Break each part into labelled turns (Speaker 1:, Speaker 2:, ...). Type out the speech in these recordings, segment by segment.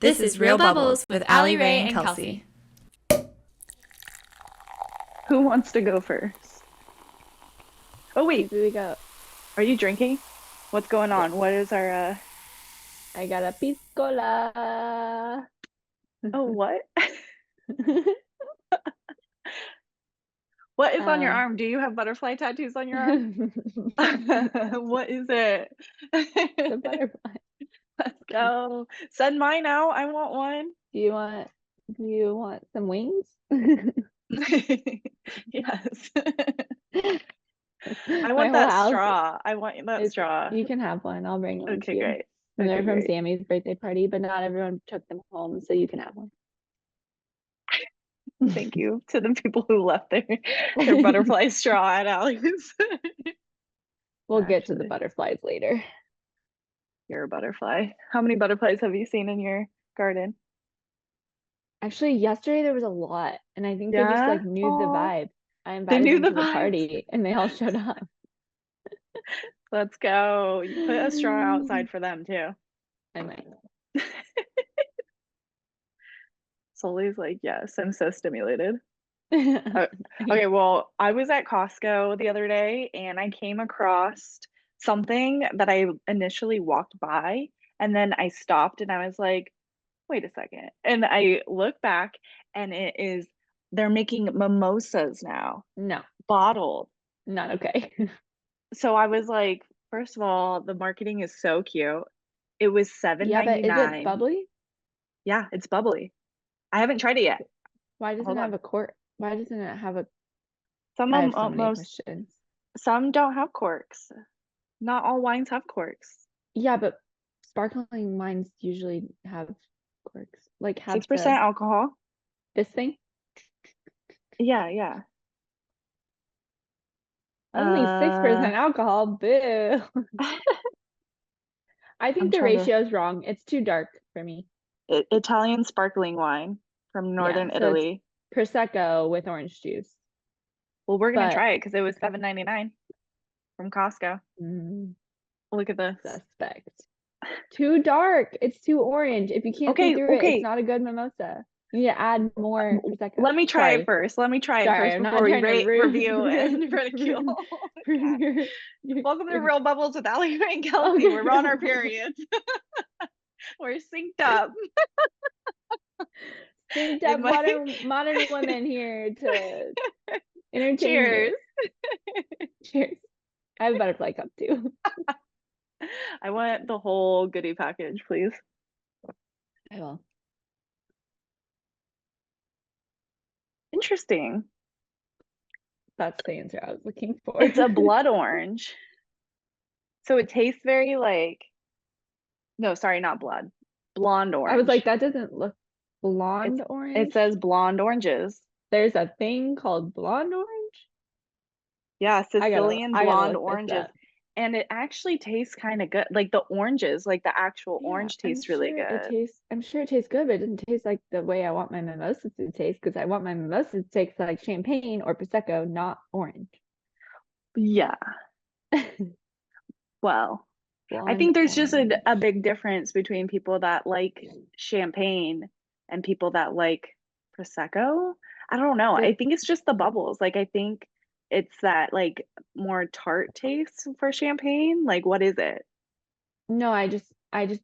Speaker 1: This is Real Bubbles with Allie, Ray, and Kelsey.
Speaker 2: Who wants to go first? Oh wait,
Speaker 3: Here we go.
Speaker 2: are you drinking? What's going
Speaker 3: Yeah,
Speaker 2: on? What is our
Speaker 3: I got a piscola.
Speaker 2: oh what? What is on your
Speaker 3: Um,
Speaker 2: arm? Do you have butterfly tattoos on your arm? What is it?
Speaker 3: the butterfly.
Speaker 2: Let's go. Send mine out. I want one.
Speaker 3: Do you want some wings?
Speaker 2: Yes. I
Speaker 3: My
Speaker 2: want
Speaker 3: whole
Speaker 2: that
Speaker 3: house
Speaker 2: straw. I want that
Speaker 3: is,
Speaker 2: straw.
Speaker 3: you can have one. I'll bring one to
Speaker 2: Okay,
Speaker 3: you.
Speaker 2: great.
Speaker 3: And they're
Speaker 2: Okay,
Speaker 3: from
Speaker 2: great.
Speaker 3: Sammy's birthday party, but not everyone took them home, so you can have one.
Speaker 2: Thank you to the people who left their butterfly straw at Allie's.
Speaker 3: We'll get to the
Speaker 2: Actually,
Speaker 3: butterflies later.
Speaker 2: you're a butterfly. How many butterflies have you seen in your garden?
Speaker 3: Actually, yesterday there was a lot, and I think they just
Speaker 2: Yeah.
Speaker 3: like knew the
Speaker 2: Oh,
Speaker 3: vibe. I
Speaker 2: they
Speaker 3: invited
Speaker 2: knew
Speaker 3: them
Speaker 2: the
Speaker 3: to the
Speaker 2: vibes.
Speaker 3: party, and they all showed up.
Speaker 2: Let's go. You put a straw outside for them too.
Speaker 3: I might.
Speaker 2: Sully's like, yes, I'm so stimulated. Uh, okay, well, I was at Costco the other day and I came across something that I initially walked by and then I stopped and I was like, wait a second. And I look back and they're making mimosas now,
Speaker 3: No,
Speaker 2: bottled.
Speaker 3: not okay.
Speaker 2: So I was like, first of all, the marketing is so cute. It was
Speaker 3: Yeah, but is it
Speaker 2: 7.99.
Speaker 3: bubbly?
Speaker 2: Yeah, it's bubbly. I haven't tried it yet.
Speaker 3: Why doesn't
Speaker 2: Hold
Speaker 3: it have
Speaker 2: on.
Speaker 3: a cork? Why doesn't it have a?
Speaker 2: Some
Speaker 3: I
Speaker 2: of
Speaker 3: have so many
Speaker 2: most
Speaker 3: questions.
Speaker 2: some don't have corks. Not all wines have corks.
Speaker 3: Yeah, but sparkling wines usually have corks. Like have
Speaker 2: 6% alcohol.
Speaker 3: this thing.
Speaker 2: Yeah, yeah.
Speaker 3: Only
Speaker 2: Uh,
Speaker 3: 6% alcohol. Boo. I
Speaker 2: I'm
Speaker 3: think the
Speaker 2: trying to
Speaker 3: ratio is wrong. It's too dark for me.
Speaker 2: Italian sparkling wine from
Speaker 3: Yeah,
Speaker 2: northern
Speaker 3: so it's
Speaker 2: Italy.
Speaker 3: Prosecco with orange juice.
Speaker 2: Well, we're gonna
Speaker 3: But
Speaker 2: try it because it was 7.99 from Costco.
Speaker 3: mm,
Speaker 2: Look at this.
Speaker 3: suspect. Too dark. It's too orange. If you can't see
Speaker 2: Okay,
Speaker 3: through it, it's
Speaker 2: okay.
Speaker 3: not a good mimosa. You need to add more prosecco.
Speaker 2: Let me try it
Speaker 3: Sorry.
Speaker 2: first. Let me try it
Speaker 3: Sorry,
Speaker 2: first
Speaker 3: I'm not
Speaker 2: before we
Speaker 3: trying to
Speaker 2: rate,
Speaker 3: ruin
Speaker 2: review, and ridicule.
Speaker 3: ruin your
Speaker 2: Welcome to
Speaker 3: your
Speaker 2: Real Bubbles with Allie and Kelsey.
Speaker 3: okay.
Speaker 2: We're on our periods. We're synced up.
Speaker 3: Synced
Speaker 2: It
Speaker 3: up
Speaker 2: might.
Speaker 3: modern women here to entertain you.
Speaker 2: Cheers.
Speaker 3: Cheers. I have a butterfly cup too.
Speaker 2: I want the whole goodie package, please.
Speaker 3: I will.
Speaker 2: Interesting.
Speaker 3: That's the answer I was looking for.
Speaker 2: It's a blood orange. So it tastes very like, no, sorry, not blood. Blonde
Speaker 3: I was like,
Speaker 2: orange.
Speaker 3: that doesn't look
Speaker 2: It's
Speaker 3: blonde
Speaker 2: it
Speaker 3: orange.
Speaker 2: says blonde oranges.
Speaker 3: There's a thing called blonde orange.
Speaker 2: Yeah,
Speaker 3: I gotta
Speaker 2: Sicilian
Speaker 3: I gotta
Speaker 2: blonde
Speaker 3: look this
Speaker 2: oranges.
Speaker 3: up.
Speaker 2: And it actually tastes kind of good. Like the oranges, like the actual
Speaker 3: Yeah,
Speaker 2: orange tastes really good.
Speaker 3: I'm sure it tastes good, but it doesn't taste like the way I want my mimosas to taste because I want my mimosas to taste like champagne or prosecco, not orange.
Speaker 2: Yeah. Well, I
Speaker 3: Blonde
Speaker 2: think there's just a
Speaker 3: orange.
Speaker 2: big difference between people that like champagne and people that like Prosecco. I don't know.
Speaker 3: The
Speaker 2: I think it's just the bubbles. Like I think it's that like more tart taste for champagne. Like what is it?
Speaker 3: no, I just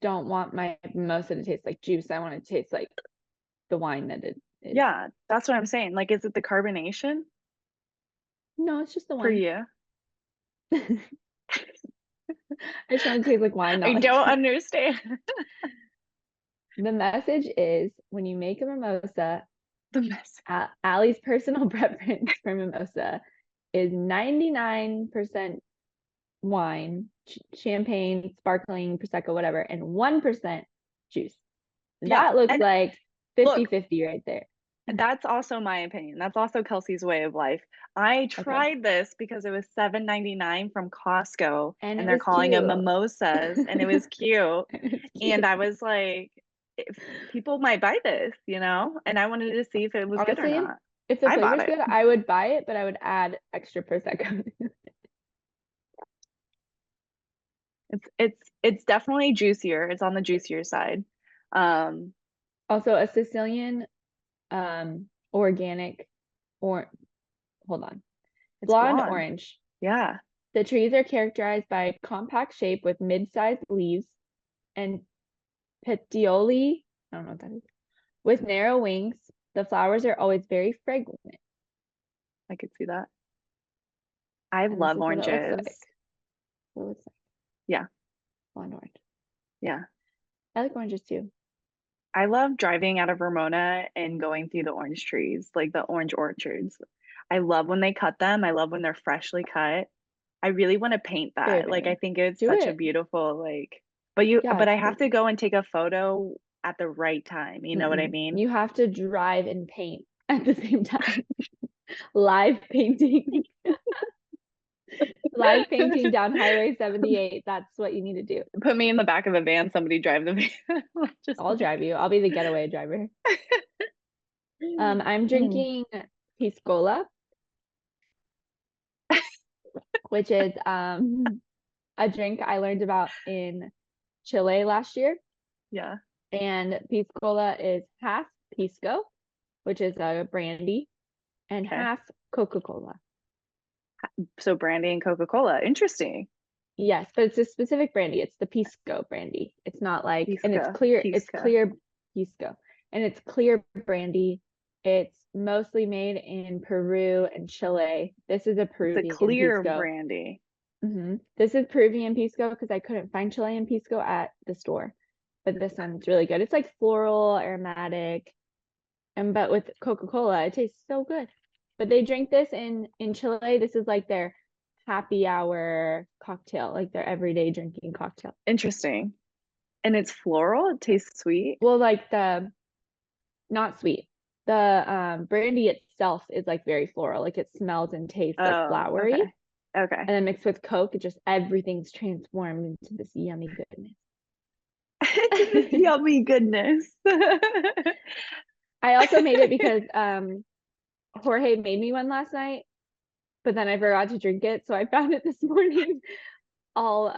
Speaker 3: don't want my mimosa to taste like juice. I want it to taste like the wine that it is.
Speaker 2: Yeah, that's what I'm saying. Like is it the carbonation
Speaker 3: No, it's just the
Speaker 2: for
Speaker 3: wine.
Speaker 2: you?
Speaker 3: I just want it to taste like wine, not
Speaker 2: I
Speaker 3: like
Speaker 2: don't
Speaker 3: juice.
Speaker 2: understand
Speaker 3: The message is when you make a mimosa,
Speaker 2: the mess.
Speaker 3: Allie's personal preference for mimosa is 99% wine, champagne, sparkling, prosecco, whatever, and 1% juice.
Speaker 2: Yeah,
Speaker 3: That looks
Speaker 2: and
Speaker 3: like
Speaker 2: look,
Speaker 3: 50-50 right there.
Speaker 2: that's also my opinion. That's also Kelsey's way of life. I
Speaker 3: Okay.
Speaker 2: tried this because it was 7.99 from Costco
Speaker 3: And
Speaker 2: and
Speaker 3: it
Speaker 2: they're
Speaker 3: was
Speaker 2: calling them
Speaker 3: cute.
Speaker 2: mimosas and it was cute.
Speaker 3: It's
Speaker 2: And
Speaker 3: cute.
Speaker 2: I was like, if people might buy this, you know? And I wanted to see if it was good or
Speaker 3: Honestly,
Speaker 2: not.
Speaker 3: if the
Speaker 2: I bought
Speaker 3: flavor's
Speaker 2: it.
Speaker 3: good, I would buy it, but I would add extra prosecco.
Speaker 2: It's definitely juicier. It's on the juicier side.
Speaker 3: Also a Sicilian organic or hold on.
Speaker 2: It's
Speaker 3: Blonde
Speaker 2: blonde.
Speaker 3: orange.
Speaker 2: Yeah.
Speaker 3: The trees are characterized by a compact shape with mid-sized leaves and petioli, I don't know what that is, with narrow wings. The flowers are always very fragrant.
Speaker 2: I could see that. I
Speaker 3: And this
Speaker 2: love
Speaker 3: is what it looks
Speaker 2: oranges.
Speaker 3: like. What it looks like.
Speaker 2: Yeah.
Speaker 3: Blonde orange.
Speaker 2: Yeah.
Speaker 3: I like oranges too.
Speaker 2: I love driving out of Ramona and going through the orange trees, like the orange orchards. I love when they cut them. I love when they're freshly cut. I really want to paint
Speaker 3: Very
Speaker 2: that. Like I
Speaker 3: pretty.
Speaker 2: think it's
Speaker 3: Do
Speaker 2: such a
Speaker 3: it.
Speaker 2: beautiful
Speaker 3: Yeah,
Speaker 2: but
Speaker 3: it's
Speaker 2: I have to
Speaker 3: pretty.
Speaker 2: go and take a photo at the right time. You know what I mean?
Speaker 3: You have to drive and paint at the same time. Live painting. Live painting down Highway 78. That's what you need to do.
Speaker 2: Put me in the back of a van, somebody drive the van. Just
Speaker 3: I'll drive you. I'll be the getaway driver. I'm
Speaker 2: Mm.
Speaker 3: drinking piscola, which is a drink I learned about in Chile last year.
Speaker 2: Yeah.
Speaker 3: And piscola is half pisco, which is a brandy, and
Speaker 2: Okay.
Speaker 3: half Coca-Cola.
Speaker 2: So brandy and Coca-Cola. Interesting.
Speaker 3: Yes, but it's a specific brandy. It's the pisco brandy. It's not like, and it's
Speaker 2: Pisco.
Speaker 3: clear. It's
Speaker 2: Pisco.
Speaker 3: clear pisco, and it's clear brandy. It's mostly made in Peru and Chile. This is a
Speaker 2: It's a
Speaker 3: Peruvian
Speaker 2: clear
Speaker 3: pisco.
Speaker 2: brandy.
Speaker 3: This is Peruvian pisco because I couldn't find Chilean pisco at the store, but this one's really good. It's like floral, aromatic, but with Coca-Cola, it tastes so good. But they drink this in Chile. This is like their happy hour cocktail, like their everyday drinking cocktail.
Speaker 2: Interesting. And it's floral. It tastes sweet.
Speaker 3: Well, like not sweet. The brandy itself is like very floral, like it smells and tastes like flowery.
Speaker 2: Okay. Okay.
Speaker 3: And then mixed with Coke, it just everything's transformed into this yummy goodness.
Speaker 2: Yummy goodness.
Speaker 3: I also made it because Jorge made me one last night, but then I forgot to drink it, so I found it this morning all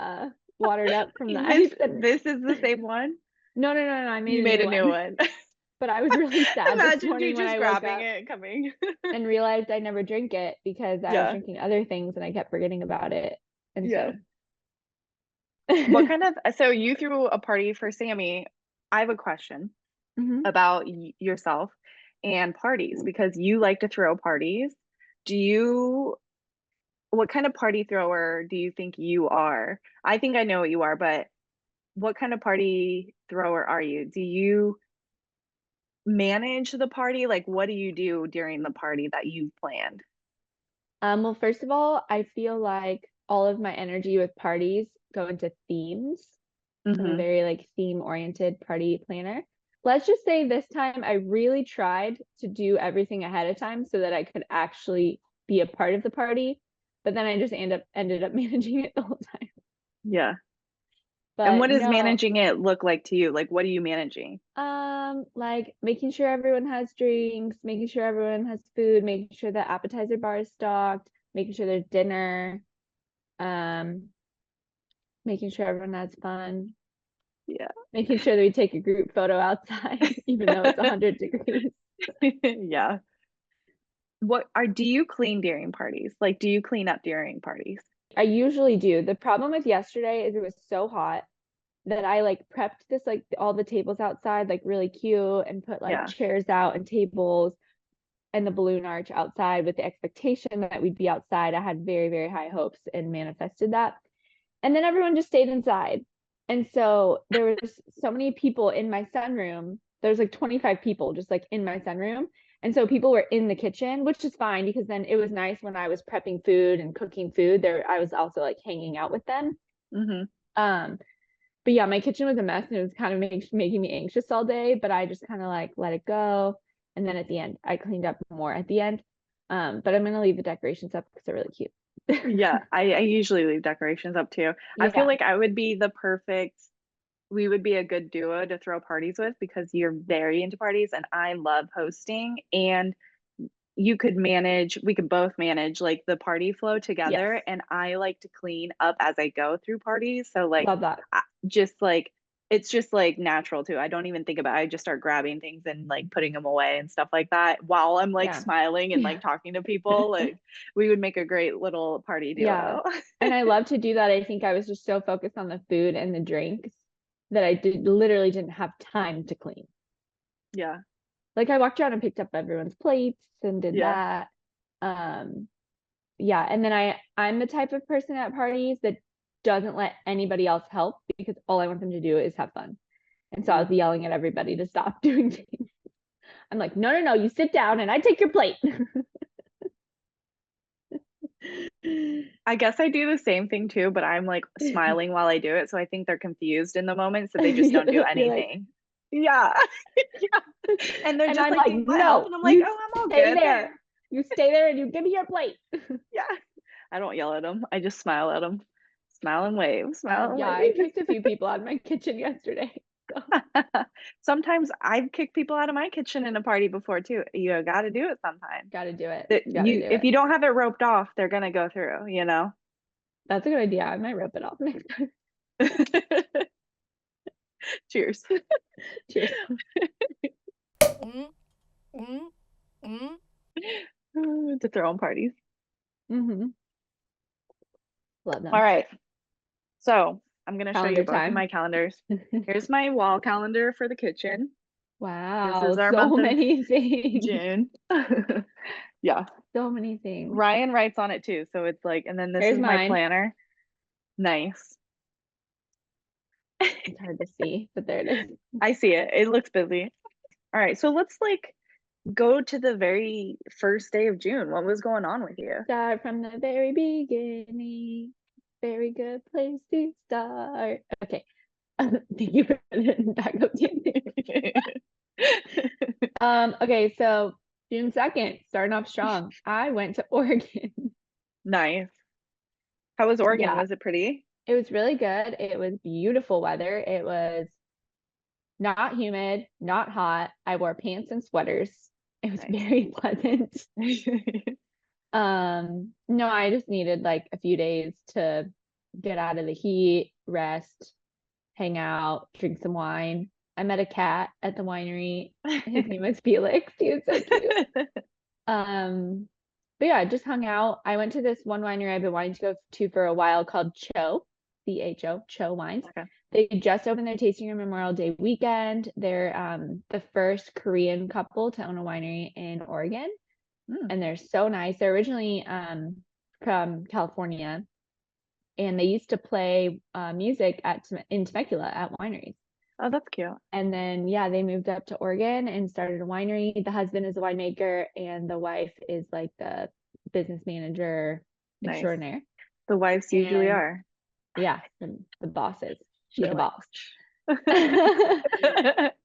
Speaker 3: watered up from the ice.
Speaker 2: This is the same one?
Speaker 3: No, I
Speaker 2: You made a new one.
Speaker 3: But I was really sad this
Speaker 2: Imagine
Speaker 3: morning
Speaker 2: you
Speaker 3: when
Speaker 2: just
Speaker 3: I woke
Speaker 2: grabbing
Speaker 3: up
Speaker 2: it, coming.
Speaker 3: and realized I never drink it because I was drinking other things and I kept forgetting about it. And
Speaker 2: Yeah.
Speaker 3: so
Speaker 2: What kind of, so you threw a party for Sammy. I have a question about yourself and parties because you like to throw parties. What kind of party thrower do you think you are? I think I know what you are, but what kind of party thrower are you? Do you manage the party? Like, what do you do during the party that you've planned?
Speaker 3: Well, first of all, I feel like all of my energy with parties go into themes. I'm a very like theme-oriented party planner. Let's just say this time I really tried to do everything ahead of time so that I could actually be a part of the party, but then I just ended up managing it the whole time.
Speaker 2: Yeah.
Speaker 3: But
Speaker 2: and what does managing it look like to you? Like, what are you managing?
Speaker 3: Like making sure everyone has drinks, making sure everyone has food, making sure the appetizer bar is stocked, making sure there's dinner, making sure everyone has fun.
Speaker 2: Yeah.
Speaker 3: Making sure that we take a group photo outside, even though it's 100 degrees.
Speaker 2: Yeah. Do you clean during parties? Like, do you clean up during parties?
Speaker 3: I usually do. The problem with yesterday is it was so hot that I like prepped this like all the tables outside like really cute and put like chairs out and tables and the balloon arch outside with the expectation that we'd be outside. I had very, very high hopes and manifested that. And then everyone just stayed inside. And so there was so many people in my sunroom. There's like 25 people just like in my sunroom. And so people were in the kitchen, which is fine because then it was nice when I was prepping food and cooking food there. I was also like hanging out with them. But yeah, my kitchen was a mess and it was kind of making me anxious all day, but I just kind of like let it go. And then at the end, I cleaned up more at the end. But I'm going to leave the decorations up because they're really cute.
Speaker 2: Yeah, I usually leave decorations up too. I feel like I would be we would be a good duo to throw parties with because you're very into parties and I love hosting and we could both manage like the party flow together and I like to clean up as I go through parties. So like
Speaker 3: love that.
Speaker 2: just like it's just like natural too. I don't even think about it. I just start grabbing things and like putting them away and stuff like that while I'm like smiling and like talking to people. Like we would make a great little party duo.
Speaker 3: And I love to do that. I think I was just so focused on the food and the drinks that I literally didn't have time to clean.
Speaker 2: Yeah.
Speaker 3: Like I walked around and picked up everyone's plates and did that. Yeah. And then I'm the type of person at parties that doesn't let anybody else help because all I want them to do is have fun. And so I was yelling at everybody to stop doing things. I'm like, no, you sit down and I take your plate.
Speaker 2: I guess I do the same thing too, but I'm like smiling while I do it. So I think they're confused in the moment. So they just don't do anything. Yeah. And they're just like, no. Help? And I'm like, oh, I'm all good.
Speaker 3: There. You stay there and you give me your plate.
Speaker 2: Yeah. I don't yell at them. I just smile at them. Smile and wave. Smile and wave.
Speaker 3: I kicked a few people out of my kitchen yesterday. So.
Speaker 2: Sometimes I've kicked people out of my kitchen in a party before too. You got to do it sometimes.
Speaker 3: Got to do it.
Speaker 2: If you don't have it roped off, they're going to go through, you know?
Speaker 3: That's a good idea. I might rope it off next time.
Speaker 2: Cheers.
Speaker 3: Cheers.
Speaker 2: To throw on parties.
Speaker 3: Mm-hmm. Love them.
Speaker 2: All right. So I'm going to show you both my calendars. Here's my wall calendar for the kitchen.
Speaker 3: Wow.
Speaker 2: This is our
Speaker 3: so
Speaker 2: month
Speaker 3: many things.
Speaker 2: June. Yeah.
Speaker 3: So many things.
Speaker 2: Ryan writes on it too. So it's like, and then this is my planner. Nice.
Speaker 3: It's hard to see, but there it is.
Speaker 2: I see it. It looks busy. All right. So let's like go to the very first day of June. What was going on with you?
Speaker 3: Start from the very beginning. Very good place to start. Okay. Thank you for the backup music. Okay, so June 2nd, starting off strong. I went to Oregon.
Speaker 2: Nice. How was Oregon? Was it pretty?
Speaker 3: It was really good. It was beautiful weather. It was not humid, not hot. I wore pants and sweaters. It was very pleasant. No, I just needed like a few days to get out of the heat, rest, hang out, drink some wine. I met a cat at the winery. His name was Felix. He was so cute. But yeah, just hung out. I went to this one winery I've been wanting to go to for a while called Cho, C-H-O, Cho Wines. Okay. They just opened their tasting room Memorial Day weekend. They're the first Korean couple to own a winery in Oregon. And they're so nice. They're originally from California, and they used to play music in Temecula at wineries.
Speaker 2: Oh, that's cute.
Speaker 3: And then they moved up to Oregon and started a winery. The husband is a winemaker and the wife is like the business manager extraordinaire.
Speaker 2: The wives usually are.
Speaker 3: Yeah, the bosses. She's the boss.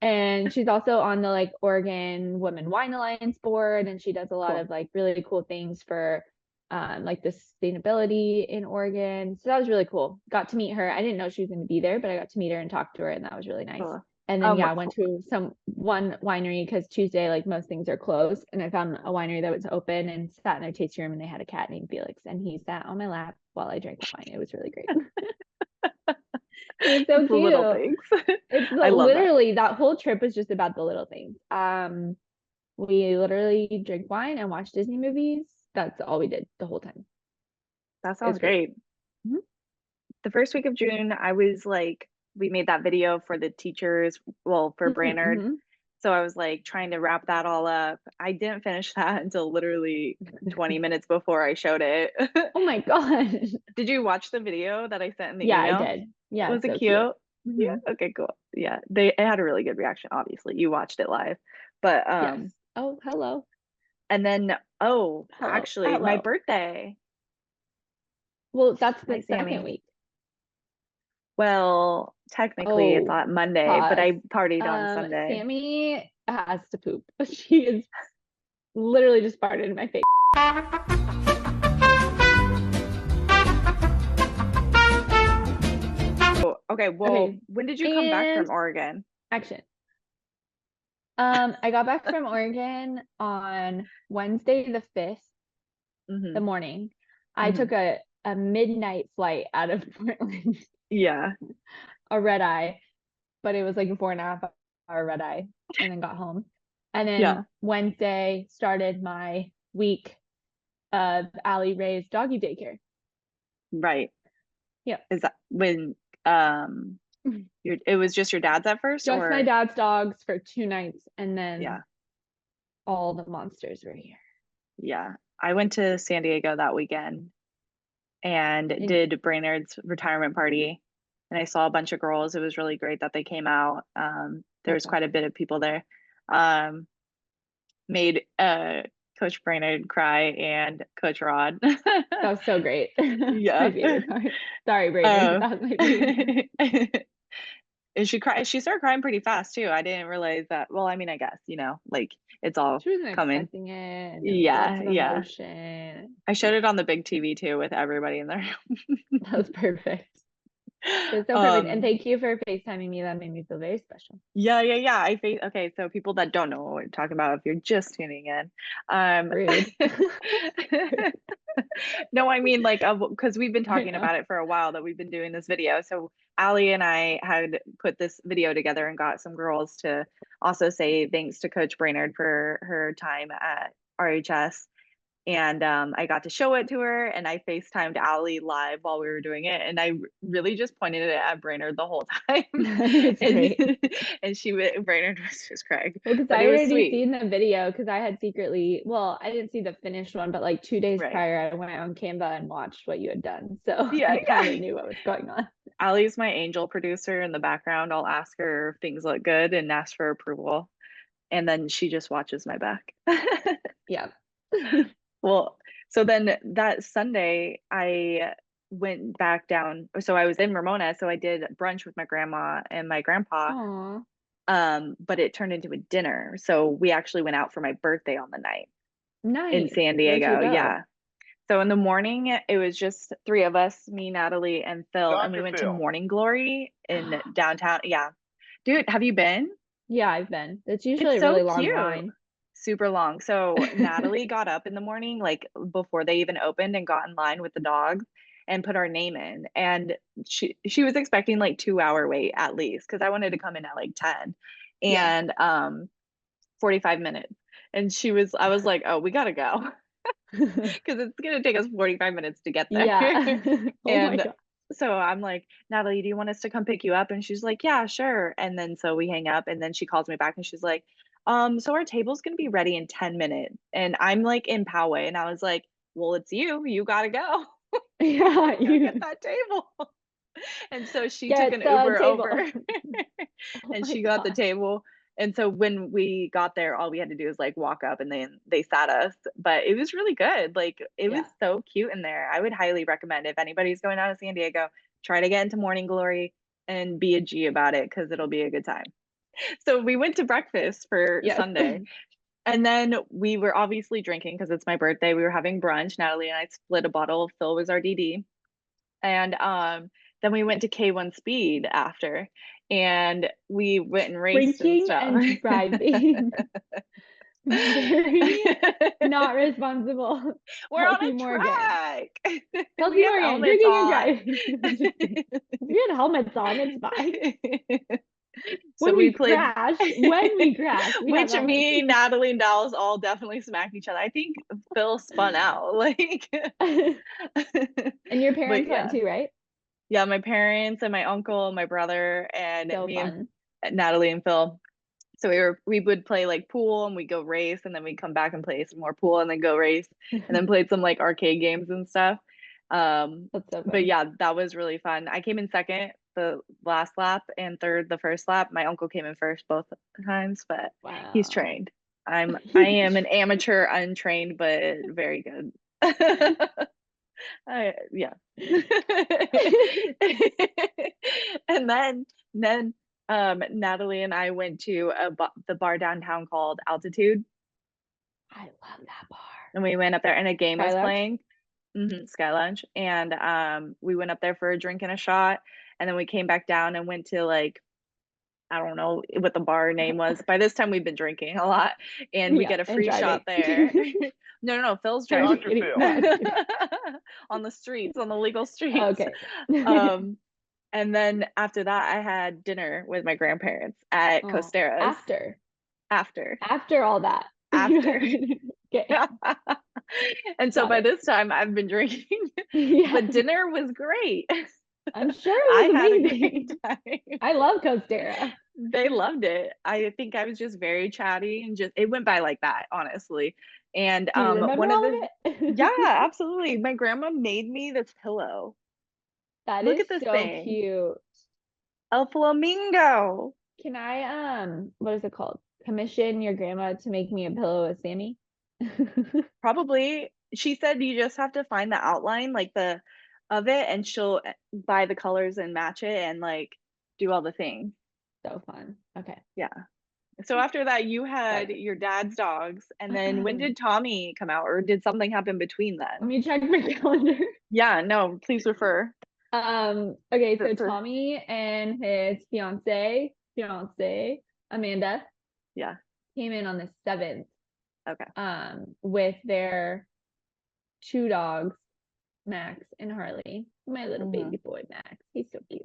Speaker 3: And she's also on the like Oregon Women Wine Alliance board, and she does a lot of like really cool things for like the sustainability in Oregon. So that was really cool. Got to meet her. I didn't know she was going to be there, but I got to meet her and talk to her, and that was really nice. Cool. And then I went to one winery because Tuesday like most things are closed, and I found a winery that was open and sat in their tasting room, and they had a cat named Felix, and he sat on my lap while I drank wine. It was really great. It was so cute.
Speaker 2: Little things.
Speaker 3: It's literally that whole trip was just about the little things. We literally drank wine and watched Disney movies. That's all we did the whole time.
Speaker 2: That sounds great. Mm-hmm. The first week of June, I was like, we made that video for the teachers, for Brainerd. Mm-hmm. So I was like trying to wrap that all up. I didn't finish that until literally 20 minutes before I showed it.
Speaker 3: Oh my gosh.
Speaker 2: Did you watch the video that I sent in the email?
Speaker 3: Yeah, I did. Yeah.
Speaker 2: Was it cute? Mm-hmm. Yeah. Okay, cool. Yeah. It had a really good reaction, obviously. You watched it live. But
Speaker 3: yes. Oh, hello.
Speaker 2: And then actually my birthday.
Speaker 3: Well, that's the second week.
Speaker 2: Well, technically it's on Monday, but I partied on Sunday.
Speaker 3: Sammy has to poop. She is literally just farted in my face.
Speaker 2: Okay, well, when did you come back from Oregon?
Speaker 3: Action. I got back from Oregon on Wednesday the 5th, the morning. I took a midnight flight out of Portland.
Speaker 2: Yeah.
Speaker 3: A red eye. but it was like a 4.5 hour red eye, and then got home. And then
Speaker 2: Yeah.
Speaker 3: Wednesday started my week of Allie Ray's doggy daycare.
Speaker 2: Right.
Speaker 3: Yeah.
Speaker 2: Is that when it was just your dad's at first,
Speaker 3: Just
Speaker 2: or
Speaker 3: my dad's dogs for 2 nights, and then
Speaker 2: yeah.
Speaker 3: all the monsters were here.
Speaker 2: Yeah. I went to San Diego that weekend and did Brainerd's retirement party, and I saw a bunch of girls. It was really great that they came out. There was quite a bit of people there. Made Coach Brainerd cry and Coach Rod.
Speaker 3: That was so great.
Speaker 2: Yeah.
Speaker 3: My favorite part. Sorry, Brainerd, but that was my favorite.
Speaker 2: And she started crying pretty fast too. I didn't realize that. Well, I mean, I guess, like it's all
Speaker 3: She wasn't
Speaker 2: coming.
Speaker 3: expecting it. And
Speaker 2: Yeah,
Speaker 3: lots of emotion.
Speaker 2: I showed it on the big TV too with everybody in the room.
Speaker 3: That was perfect. It was so perfect. And thank you for FaceTiming me. That made me feel very special.
Speaker 2: Yeah. Okay, so people that don't know what we're talking about, if you're just tuning in,
Speaker 3: Rude.
Speaker 2: No, I mean, like, because we've been talking about it for a while that we've been doing this video. So Allie and I had put this video together and got some girls to also say thanks to Coach Brainerd for her time at RHS. And I got to show it to her, and I FaceTimed Allie live while we were doing it, and I really just pointed it at Brainerd the whole time.
Speaker 3: It's great.
Speaker 2: And Brainerd was just crying.
Speaker 3: Well, because
Speaker 2: But
Speaker 3: I
Speaker 2: it was
Speaker 3: already
Speaker 2: sweet.
Speaker 3: seen the video, because I had secretly, well, I didn't see the finished one, but like 2 days
Speaker 2: Right.
Speaker 3: prior, I went on Canva and watched what you had done. So
Speaker 2: Yeah,
Speaker 3: I kind of knew what was going on.
Speaker 2: Allie's my angel producer in the background. I'll ask her if things look good and ask for approval, and then she just watches my back.
Speaker 3: Yeah.
Speaker 2: Well, so then that Sunday, I went back down. So I was in Ramona, so I did brunch with my grandma and my grandpa.
Speaker 3: Aw.
Speaker 2: But it turned into a dinner. So we actually went out for my birthday on the night in
Speaker 3: Nice.
Speaker 2: San
Speaker 3: Where'd you
Speaker 2: Diego.
Speaker 3: go?
Speaker 2: Yeah. So in the morning, it was just 3 of us, me, Natalie, and Phil, and we
Speaker 4: Dr.
Speaker 2: went
Speaker 4: Phil.
Speaker 2: to Morning Glory in downtown. Yeah. Dude, have you been?
Speaker 3: Yeah, I've been. It's usually
Speaker 2: It's
Speaker 3: a really
Speaker 2: so
Speaker 3: long
Speaker 2: cute.
Speaker 3: line.
Speaker 2: Super long. So Natalie got up in the morning, like before they even opened, and got in line with the dogs and put our name in. And she was expecting like 2-hour wait at least, because I wanted to come in at like 10.
Speaker 3: Yeah.
Speaker 2: And 45 minutes. And I was like, oh, we gotta go. Because it's gonna take us 45 minutes to get there.
Speaker 3: Yeah. Oh my
Speaker 2: And
Speaker 3: God.
Speaker 2: so I'm like, Natalie, do you want us to come pick you up? And she's like, yeah, sure. And then so we hang up, and then she calls me back and she's like, so our table's gonna be ready in 10 minutes. And I'm like in Poway, and I was like, well, it's you gotta go.
Speaker 3: Yeah,
Speaker 2: Go get that table. And so she
Speaker 3: Get
Speaker 2: took an
Speaker 3: the
Speaker 2: Uber
Speaker 3: table.
Speaker 2: over
Speaker 3: Oh
Speaker 2: and
Speaker 3: my
Speaker 2: she got the
Speaker 3: God.
Speaker 2: table. And so when we got there, all we had to do was like walk up, and then they sat us. But it was really good. Like it was so cute in there. I would highly recommend, if anybody's going out of San Diego, try to get into Morning Glory and be a G about it, because it'll be a good time. So we went to breakfast for
Speaker 3: Yes.
Speaker 2: Sunday. And then we were obviously drinking because it's my birthday. We were having brunch. Natalie and I split a bottle. Phil was our DD. And then we went to K1 Speed after, and we went and raced
Speaker 3: Drinking
Speaker 2: and
Speaker 3: and
Speaker 2: stuff.
Speaker 3: driving. Very not responsible.
Speaker 2: We're on
Speaker 3: Kelsey
Speaker 2: a
Speaker 3: Morgan.
Speaker 2: track.
Speaker 3: Kelsey
Speaker 2: We have
Speaker 3: Morgan,
Speaker 2: helmets
Speaker 3: drinking and
Speaker 2: on.
Speaker 3: driving. I'm just kidding. We had helmets on, it's fine.
Speaker 2: So
Speaker 3: When
Speaker 2: we
Speaker 3: we
Speaker 2: played
Speaker 3: crash, we have
Speaker 2: which
Speaker 3: helmets.
Speaker 2: me, Natalie, and Dallas all definitely smacked each other. I think Phil spun out. Like
Speaker 3: And your
Speaker 2: But
Speaker 3: parents
Speaker 2: yeah.
Speaker 3: went too, right?
Speaker 2: Yeah, my parents and my uncle and my brother and
Speaker 3: So
Speaker 2: me
Speaker 3: fun.
Speaker 2: and Natalie and Phil. So we would play like pool, and we go race, and then we'd come back and play some more pool, and then go race, and then played some like arcade games and stuff.
Speaker 3: That's so fun.
Speaker 2: But yeah, that was really fun. I came in second the last lap and third the first lap. My uncle came in first both times, but he's
Speaker 3: Wow.
Speaker 2: trained. I am an amateur, untrained, but very good. Yeah. And then Natalie and I went to the bar downtown called Altitude,
Speaker 3: I love that bar.
Speaker 2: and we went up there, and a game
Speaker 3: Sky
Speaker 2: was
Speaker 3: Lounge?
Speaker 2: playing. Sky Lounge. And we went up there for a drink and a shot, and then we came back down and went to like, I don't know what the bar name was. By this time we've been drinking a lot, and we
Speaker 3: Yeah,
Speaker 2: get a
Speaker 3: and
Speaker 2: free shot there.
Speaker 3: driving.
Speaker 2: No, Phil's
Speaker 3: I'm just
Speaker 2: driving.
Speaker 3: kidding.
Speaker 4: Phil.
Speaker 3: No, I'm just kidding.
Speaker 2: On the streets, on the legal streets.
Speaker 3: Okay.
Speaker 2: And then after that, I had dinner with my grandparents at Costera's.
Speaker 3: After all that.
Speaker 2: After.
Speaker 3: Okay.
Speaker 2: And so by this time I've been drinking, but dinner was great.
Speaker 3: I'm sure it was
Speaker 2: I
Speaker 3: amazing.
Speaker 2: had a great time.
Speaker 3: I love Costera.
Speaker 2: They loved it. I think I was just very chatty and it went by like that, honestly. And
Speaker 3: Do you remember all of it?
Speaker 2: yeah, absolutely. My grandma made me this pillow.
Speaker 3: That
Speaker 2: Look
Speaker 3: is
Speaker 2: at this
Speaker 3: so
Speaker 2: thing.
Speaker 3: cute.
Speaker 2: A flamingo.
Speaker 3: Can I what is it called? Commission your grandma to make me a pillow of Sammy?
Speaker 2: Probably. She said you just have to find the outline like of it, and she'll buy the colors and match it and like do all the things.
Speaker 3: So fun. Okay.
Speaker 2: Yeah. So after that, you had your dad's dogs, and then when did Tommy come out, or did something happen between then?
Speaker 3: Let me check my calendar.
Speaker 2: Yeah, no, please refer.
Speaker 3: Okay, so Tommy and his fiance Amanda,
Speaker 2: yeah,
Speaker 3: came in on the 7th.
Speaker 2: Okay.
Speaker 3: With their 2 dogs, Max and Harley. My little baby boy Max, he's so cute.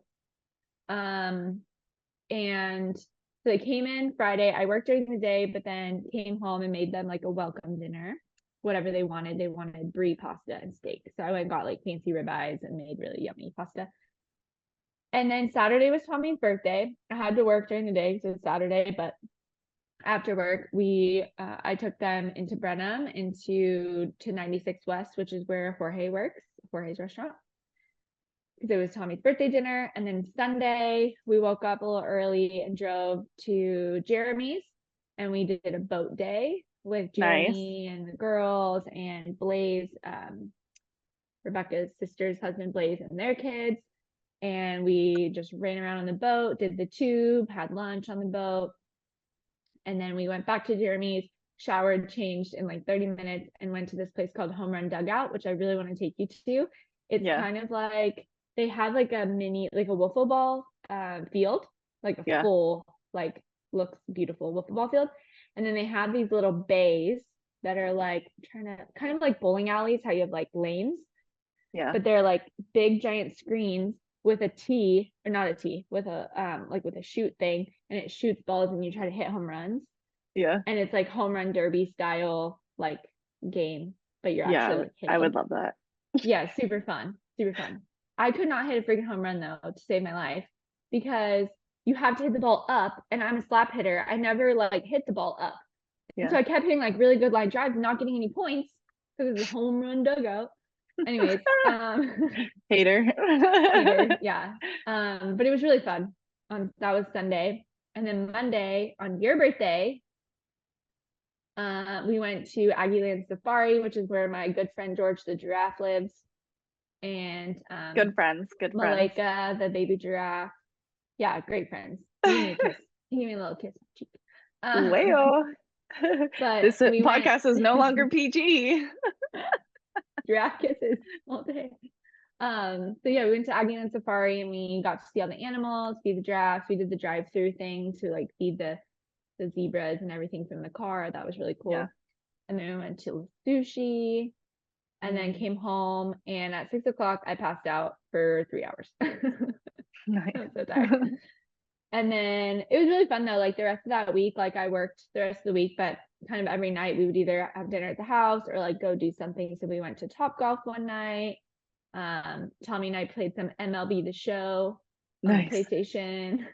Speaker 3: And so they came in Friday. I worked during the day, but then came home and made them like a welcome dinner, whatever they wanted. They wanted brie pasta and steak, so I went and got like fancy ribeyes and made really yummy pasta. And then Saturday was Tommy's birthday. I had to work during the day because it's Saturday, but after work, I took them into Brenham to 96 West, which is where Jorge works, Jorge's restaurant, because it was Tommy's birthday dinner. And then Sunday, we woke up a little early and drove to Jeremy's, and we did a boat day with Jeremy and the girls and Blaze, Rebecca's sister's husband Blaze, and their kids. And we just ran around on the boat, did the tube, had lunch on the boat. And then we went back to Jeremy's, showered, changed in like 30 minutes, and went to this place called Home Run Dugout, which I really want to take you to. It's kind of like, they have like a mini, like a wiffle ball field, like a full, like looks beautiful wiffle ball field. And then they have these little bays that are like kind of like bowling alleys, how you have like lanes.
Speaker 2: Yeah.
Speaker 3: But they're like big giant screens with a tee, or not a tee, with a like with a shoot thing, and it shoots balls and you try to hit home runs.
Speaker 2: Yeah.
Speaker 3: And it's like home run derby style like game, but you're actually like hitting.
Speaker 2: I would love that.
Speaker 3: Yeah, super fun. Super fun. I could not hit a freaking home run though to save my life, because you have to hit the ball up, and I'm a slap hitter. I never like hit the ball up. Yeah. So I kept hitting like really good line drives, not getting any points because it's a home run dugout. Anyways,
Speaker 2: hater,
Speaker 3: yeah. But it was really fun. That was Sunday. And then Monday, on your birthday, we went to Aggieland Safari, which is where my good friend George the giraffe lives. And
Speaker 2: good friends.
Speaker 3: Malika, the baby giraffe. Yeah, great friends. He gave me a kiss. He gave me a little kiss on the cheek.
Speaker 2: Well,
Speaker 3: but
Speaker 2: this podcast is no longer PG.
Speaker 3: Giraffe kisses all day. So yeah, we went to Aggieland Safari, and we got to see all the animals, feed the giraffes. We did the drive-through thing to like feed the zebras and everything from the car. That was really cool. Yeah. And then we went to sushi, and then came home, and at 6 o'clock I passed out for 3 hours.
Speaker 2: Nice.
Speaker 3: I was so tired. And then it was really fun though. Like the rest of that week, like I worked the rest of the week, but kind of every night we would either have dinner at the house or like go do something. So we went to Topgolf one night. Tommy and I played some MLB The Show on the PlayStation,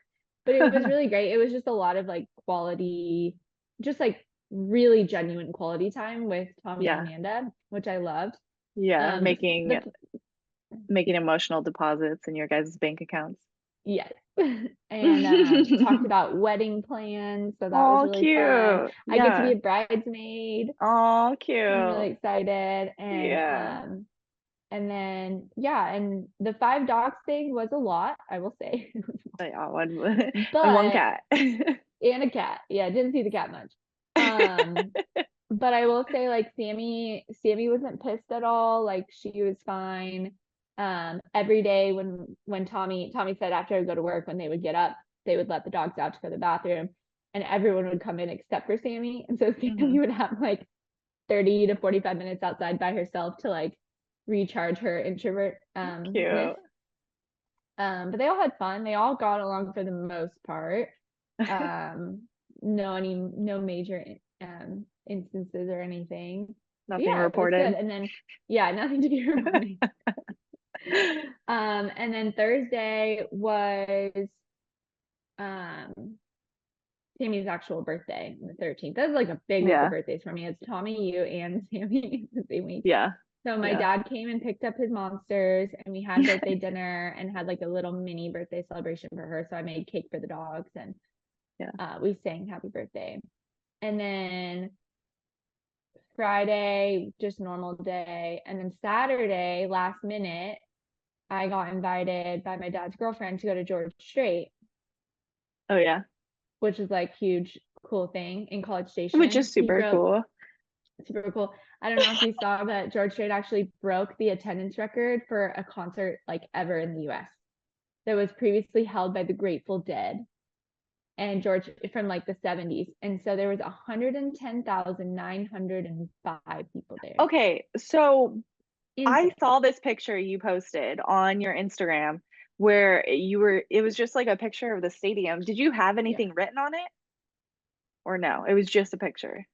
Speaker 3: but it was really great. It was just a lot of like quality, just like really genuine quality time with Tommy and Amanda, which I loved.
Speaker 2: Yeah, making emotional deposits in your guys' bank accounts.
Speaker 3: Yes. And talked about wedding plans, so that was really
Speaker 2: cute.
Speaker 3: fun. I get to be a bridesmaid.
Speaker 2: Oh, cute.
Speaker 3: I'm really excited. And and then and the 5 dogs thing was a lot, I will say.
Speaker 2: One and one cat.
Speaker 3: And a cat. Yeah, didn't see the cat much. But I will say, like, Sammy wasn't pissed at all. Like, she was fine. Every day when Tommy said after I would go to work, when they would get up, they would let the dogs out to go to the bathroom, and everyone would come in except for Sammy. And so Sammy would have like 30 to 45 minutes outside by herself to like recharge her introvert.
Speaker 2: Cute.
Speaker 3: But they all had fun. They all got along for the most part. No major instances or anything. But
Speaker 2: Nothing
Speaker 3: yeah, it was
Speaker 2: reported.
Speaker 3: good. And then nothing to be reported. And then Thursday was Tammy's actual birthday, the 13th. That's like a big week of birthdays for me. It's Tommy, you, and Sammy the same week.
Speaker 2: Yeah.
Speaker 3: So my dad came and picked up his monsters, and we had birthday dinner and had like a little mini birthday celebration for her. So I made cake for the dogs, and we sang happy birthday. And then Friday, just normal day. And then Saturday, last minute, I got invited by my dad's girlfriend to go to George Strait.
Speaker 2: Oh yeah.
Speaker 3: Which is like huge, cool thing in College Station.
Speaker 2: Which is super cool.
Speaker 3: Super cool. I don't know if you saw that George Strait actually broke the attendance record for a concert like ever in the US that was previously held by the Grateful Dead and George from like the 70s. And so there was 110,905 people there.
Speaker 2: Okay, so
Speaker 3: Insane.
Speaker 2: I saw this picture you posted on your Instagram where it was just like a picture of the stadium. Did you have anything written on it? Or no, it was just a picture.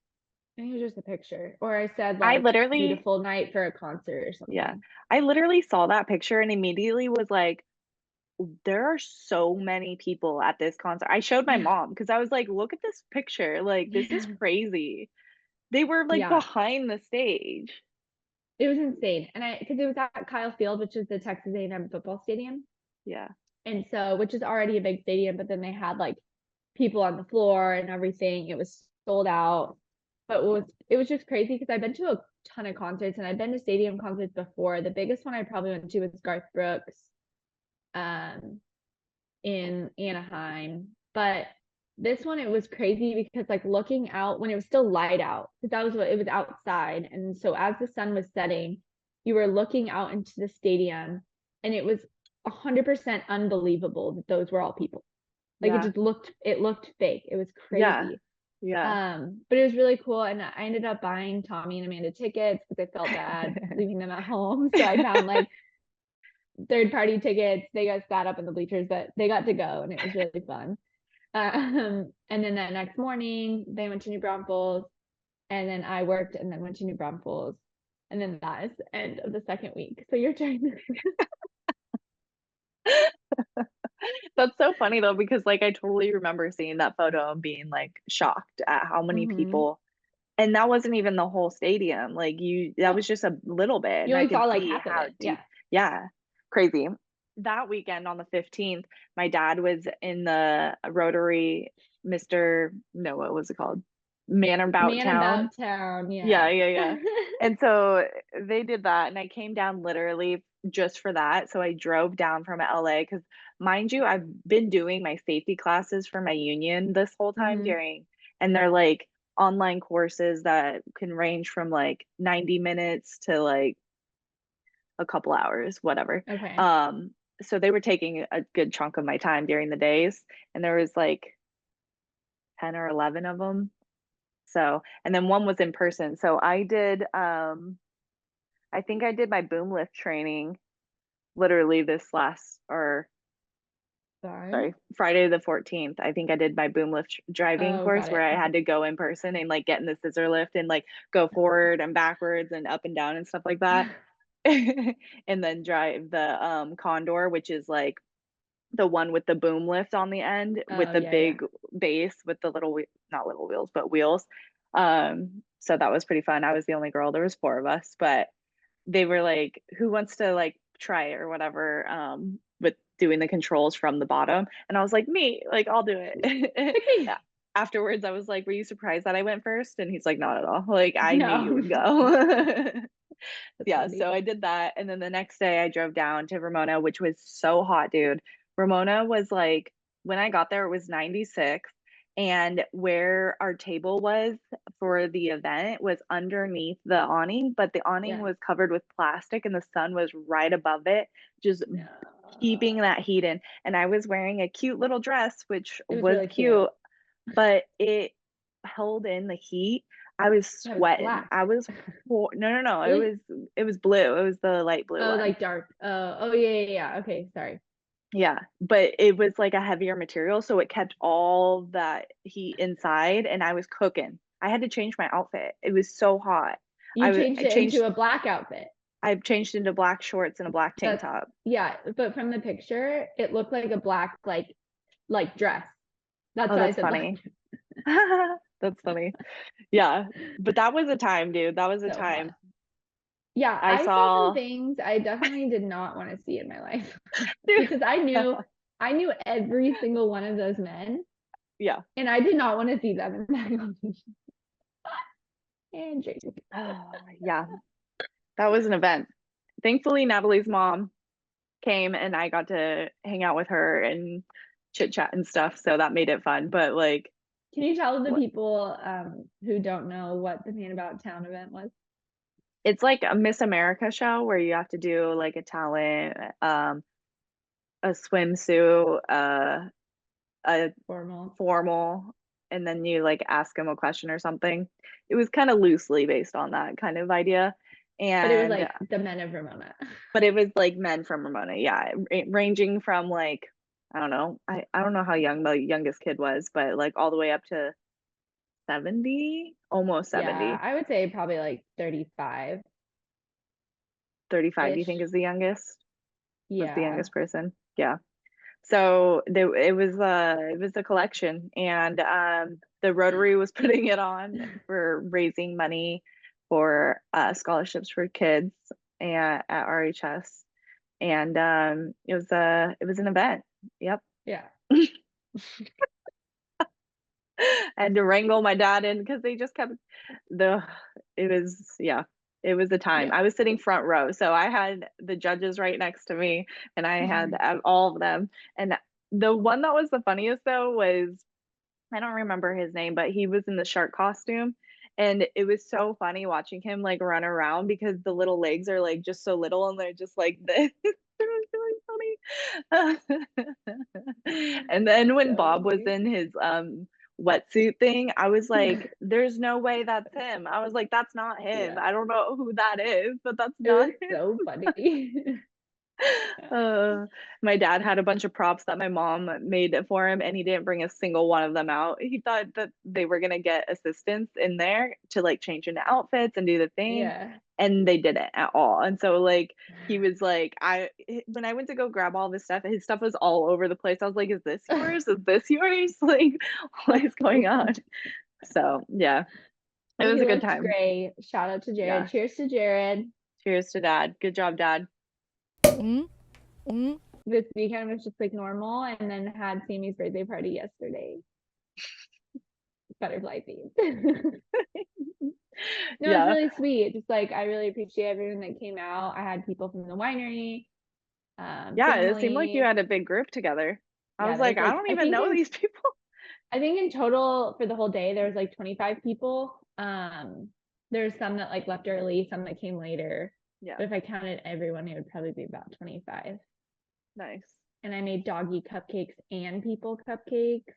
Speaker 3: I think it was just a picture. Or I said like beautiful night for a concert or something.
Speaker 2: Yeah. I literally saw that picture and immediately was like, there are so many people at this concert. I showed my mom because I was like, look at this picture. Like, this is crazy. They were like behind the stage.
Speaker 3: It was insane. And because it was at Kyle Field, which is the Texas A&M football stadium.
Speaker 2: Yeah.
Speaker 3: And so, which is already a big stadium, but then they had like people on the floor and everything. It was sold out. But it was just crazy because I've been to a ton of concerts and I've been to stadium concerts before. The biggest one I probably went to was Garth Brooks in Anaheim. But this one, it was crazy because like looking out when it was still light out, because that was what it was outside. And so as the sun was setting, you were looking out into the stadium and it was 100% unbelievable that those were all people. Like it looked fake. It was crazy. But it was really cool. And I ended up buying Tommy and Amanda tickets because I felt bad leaving them at home. So I found like third-party tickets. They got sat up in the bleachers, but they got to go and it was really fun. And then that next morning they went to New Braunfels and then I worked and then went to New Braunfels. And then that is the end of the second week. So your turn.
Speaker 2: That's so funny though, because like I totally remember seeing that photo and being like shocked at how many people, and that wasn't even the whole stadium. Like that was just a little bit.
Speaker 3: You
Speaker 2: and
Speaker 3: only saw like half of it.
Speaker 2: Yeah. Crazy. That weekend on the 15th, my dad was in the Rotary what was it called? Man About Town. Yeah. And so they did that and I came down literally just for that. So I drove down from LA because mind you, I've been doing my safety classes for my union this whole time and they're like online courses that can range from like 90 minutes to like a couple hours, whatever.
Speaker 3: Okay.
Speaker 2: So they were taking a good chunk of my time during the days and there was like 10 or 11 of them. So, and then one was in person. So I did, I think I did my boom lift training literally Friday the 14th. I think I did my boom lift driving course where I had to go in person and like get in the scissor lift and like go forward and backwards and up and down and stuff like that. And then drive the Condor, which is like the one with the boom lift on the end with the big base with the not little wheels, but wheels. So that was pretty fun. I was the only girl. There was 4 of us, but they were like, who wants to like try it or whatever, with doing the controls from the bottom. And I was like, me, like, I'll do it. Afterwards, I was like, were you surprised that I went first? And he's like, not at all. Like, I knew you would go. So I did that. And then the next day I drove down to Ramona, which was so hot, dude. Ramona was like, when I got there, it was 96. And where our table was for the event was underneath the awning, but the awning was covered with plastic and the sun was right above it, just keeping that heat in. And I was wearing a cute little dress, which was really cute, but it held in the heat. I was sweating. No. Really? It was blue. It was the light blue.
Speaker 3: Oh, one. Like dark. Oh, yeah. Okay, sorry.
Speaker 2: Yeah, but it was like a heavier material, so it kept all that heat inside, and I was cooking. I had to change my outfit. It was so hot.
Speaker 3: You changed it into a black outfit.
Speaker 2: I changed into black shorts and a black tank top.
Speaker 3: Yeah, but from the picture, it looked like a black like dress. That's why I said
Speaker 2: funny. That's funny. Yeah, but that was a time, dude. That was a time.
Speaker 3: Hot. Yeah, I saw some things I definitely did not want to see in my life because I knew every single one of those men.
Speaker 2: Yeah.
Speaker 3: And I did not want to see them in that and Jake.
Speaker 2: Yeah. That was an event. Thankfully, Natalie's mom came and I got to hang out with her and chit chat and stuff. So that made it fun. But like,
Speaker 3: can you tell the people who don't know what the Man About Town event was?
Speaker 2: It's like a Miss America show where you have to do like a talent, a swimsuit, a formal, and then you like ask them a question or something. It was kind of loosely based on that kind of idea.
Speaker 3: But it was like the men of Ramona.
Speaker 2: But it was like men from Ramona, yeah, ranging from like I don't know, I don't know how young the youngest kid was, but like all the way up to 70, almost 70.
Speaker 3: Yeah, I would say probably like 35.
Speaker 2: 35, you think is the youngest?
Speaker 3: Yeah.
Speaker 2: Was the youngest person? Yeah. So it was a collection, and the Rotary was putting it on for raising money for scholarships for kids at RHS, and it was an event. Yep.
Speaker 3: Yeah.
Speaker 2: I had to wrangle my dad in because they just kept it was the time.
Speaker 3: Yeah.
Speaker 2: I was sitting front row, so I had the judges right next to me, and I had all of them. And the one that was the funniest though was I don't remember his name, but he was in the shark costume. And it was so funny watching him like run around because the little legs are like just so little and they're just like this. It was really funny. And then when Bob was in his wetsuit thing, I was like, there's no way that's him. I was like, that's not him.
Speaker 3: Yeah.
Speaker 2: I don't know who that is, but that's not him.
Speaker 3: So funny.
Speaker 2: My dad had a bunch of props that my mom made for him, and he didn't bring a single one of them out. He thought that they were gonna get assistants in there to like change into outfits and do the thing.
Speaker 3: Yeah.
Speaker 2: And they didn't at all. And so like he was like, when I went to go grab all this stuff, his stuff was all over the place. I was like, is this yours? Is this yours? Like, what is going on? So yeah. It was a good time.
Speaker 3: Great. Shout out to Jared. Yeah. Cheers to Jared.
Speaker 2: Cheers to Dad. Good job, Dad.
Speaker 3: This weekend was just like normal, and then had Sammy's birthday party yesterday. Butterfly themed. No, yeah. It's really sweet. Just like I really appreciate everyone that came out. I had people from the winery.
Speaker 2: Yeah, family. It seemed like you had a big group together. I was like, I don't even know these people.
Speaker 3: I think in total for the whole day there was like 25 people. There's some that like left early, some that came later. Yeah. But if I counted everyone, it would probably be about 25.
Speaker 2: Nice.
Speaker 3: And I made doggy cupcakes and people cupcakes.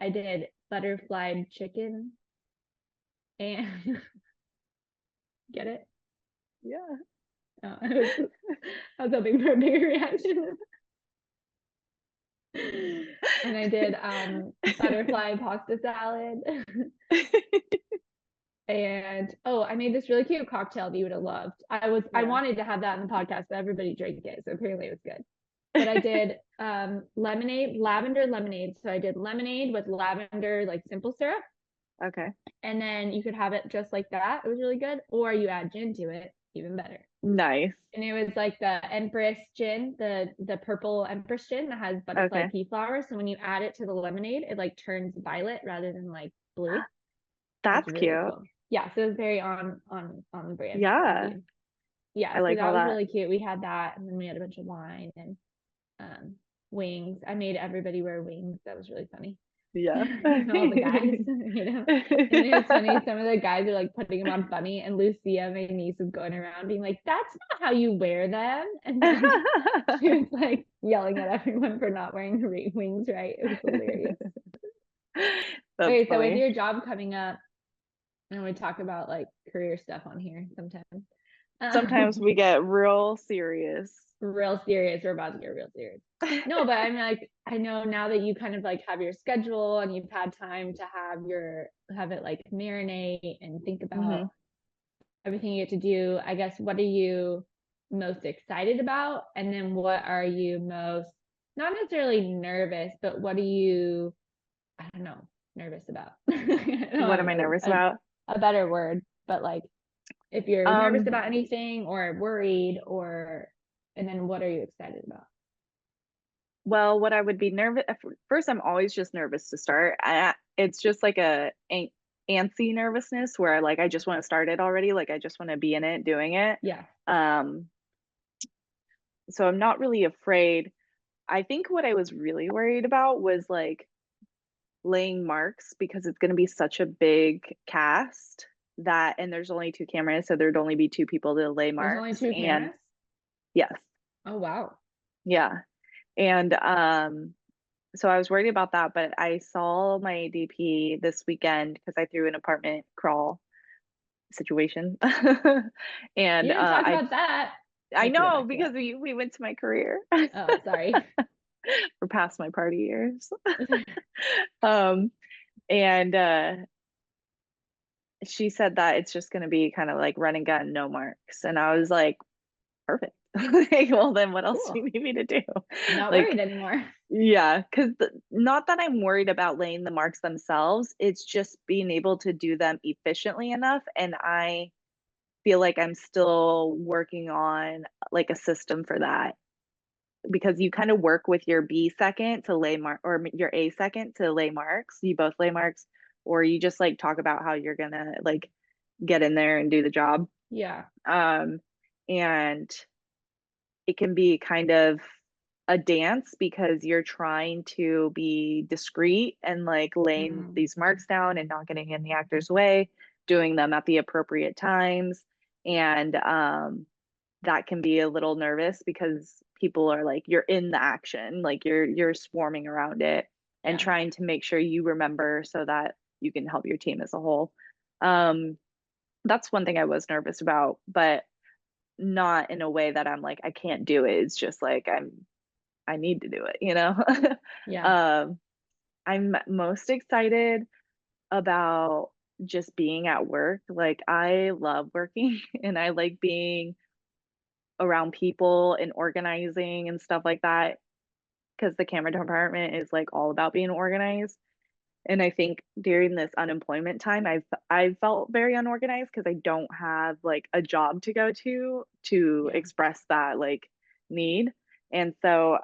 Speaker 3: I did butterfly chicken. And get it?
Speaker 2: Yeah.
Speaker 3: Oh, I was hoping for a bigger reaction. And I did butterfly pasta salad. And I made this really cute cocktail that you would have loved. I wanted to have that in the podcast, but everybody drank it, so apparently it was good. But I did lavender lemonade. So I did lemonade with lavender like simple syrup.
Speaker 2: Okay.
Speaker 3: And then you could have it just like that. It was really good. Or you add gin to it, even better.
Speaker 2: Nice.
Speaker 3: And it was like the Empress gin, the purple Empress gin that has butterfly pea flower. So when you add it to the lemonade, it like turns violet rather than like blue.
Speaker 2: That's really cute.
Speaker 3: Cool. Yeah, so it was very on the brand.
Speaker 2: Yeah.
Speaker 3: Yeah, I like so that was really cute. We had that, and then we had a bunch of wine and wings. I made everybody wear wings. That was really funny.
Speaker 2: Yeah.
Speaker 3: All the guys, you know. And it was funny. Some of the guys are like putting them on funny, and Lucia, my niece, was going around being like, "That's not how you wear them," and then she was like yelling at everyone for not wearing the wings right. It was hilarious. Okay, so with your job coming up, and we talk about like career stuff on here sometimes.
Speaker 2: Sometimes we get real serious.
Speaker 3: Real serious. We're about to get real serious. No, but I'm like, I know now that you kind of like have your schedule and you've had time to have it like marinate and think about everything you get to do. I guess, what are you most excited about? And then what are you most, not necessarily nervous, but what are you, I don't know, nervous about?
Speaker 2: What am I nervous about?
Speaker 3: A better word, but like if you're nervous about anything or worried, and then what are you excited about?
Speaker 2: Well, what I would be nervous first, I'm always just nervous to start. It's just like a antsy nervousness where like I just want to start it already. Like I just want to be in it, doing it.
Speaker 3: Yeah.
Speaker 2: So I'm not really afraid. I think what I was really worried about was like laying marks because it's going to be such a big cast and there's only 2 cameras, so there'd only be 2 people to lay marks.
Speaker 3: There's only 2 cameras?
Speaker 2: Yes.
Speaker 3: Oh, wow.
Speaker 2: Yeah. And so I was worried about that, but I saw my DP this weekend because I threw an apartment crawl situation. And
Speaker 3: you didn't talk about that.
Speaker 2: I know because we went to my career.
Speaker 3: Oh, sorry.
Speaker 2: We're past my party years. And she said that it's just going to be kind of like run and gun, no marks. And I was like, perfect. Like, well, then what else do you need me to do?
Speaker 3: Not
Speaker 2: like,
Speaker 3: worried anymore.
Speaker 2: Yeah, because not that I'm worried about laying the marks themselves, it's just being able to do them efficiently enough. And I feel like I'm still working on like a system for that because you kind of work with your B second to lay mark or your A second to lay marks. You both lay marks, or you just like talk about how you're gonna like get in there and do the job.
Speaker 3: Yeah.
Speaker 2: And it can be kind of a dance because you're trying to be discreet and like laying these marks down and not getting in the actor's way, doing them at the appropriate times. And that can be a little nervous because people are like, you're in the action, like you're swarming around it and trying to make sure you remember so that you can help your team as a whole. That's one thing I was nervous about, but not in a way that I'm like, I can't do it. It's just like I need to do it, you know?
Speaker 3: Yeah.
Speaker 2: I'm most excited about just being at work. Like I love working and I like being around people and organizing and stuff like that because the camera department is like all about being organized. And I think during this unemployment time, I felt very unorganized because I don't have like a job to go to express that like need. And so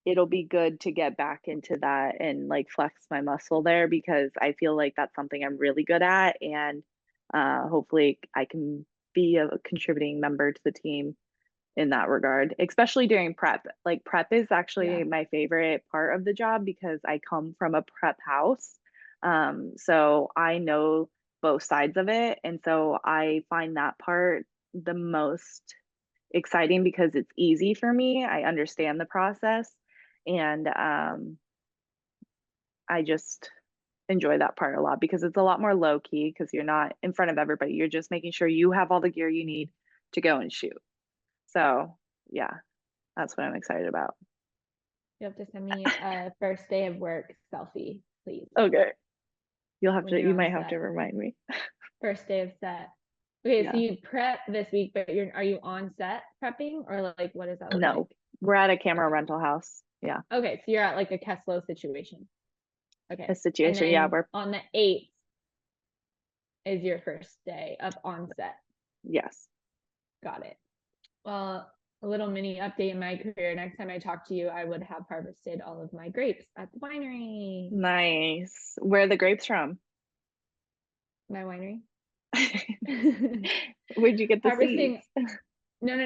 Speaker 2: it'll be good to get back into that and like flex my muscle there because I feel like that's something I'm really good at. And hopefully I can be a contributing member to the team in that regard, especially during prep. Like prep is actually my favorite part of the job because I come from a prep house. So I know both sides of it. And so I find that part the most exciting because it's easy for me. I understand the process and I just enjoy that part a lot because it's a lot more low key because you're not in front of everybody. You're just making sure you have all the gear you need to go and shoot. So yeah, that's what I'm excited about.
Speaker 3: You have to send me a first day of work selfie, please.
Speaker 2: Okay. You might have to remind me.
Speaker 3: First day of set. Okay, so you prep this week, but are you on set prepping or like what does that look like?
Speaker 2: No, we're at a camera rental house. Yeah.
Speaker 3: Okay, so you're at like a Keslow situation. Okay.
Speaker 2: A situation, yeah. We're
Speaker 3: on the 8th is your first day of on set.
Speaker 2: Yes.
Speaker 3: Got it. Well, a little mini update in my career. Next time I talk to you, I would have harvested all of my grapes at the winery.
Speaker 2: Nice. Where are the grapes from?
Speaker 3: My winery.
Speaker 2: Where'd you get the seeds?
Speaker 3: No.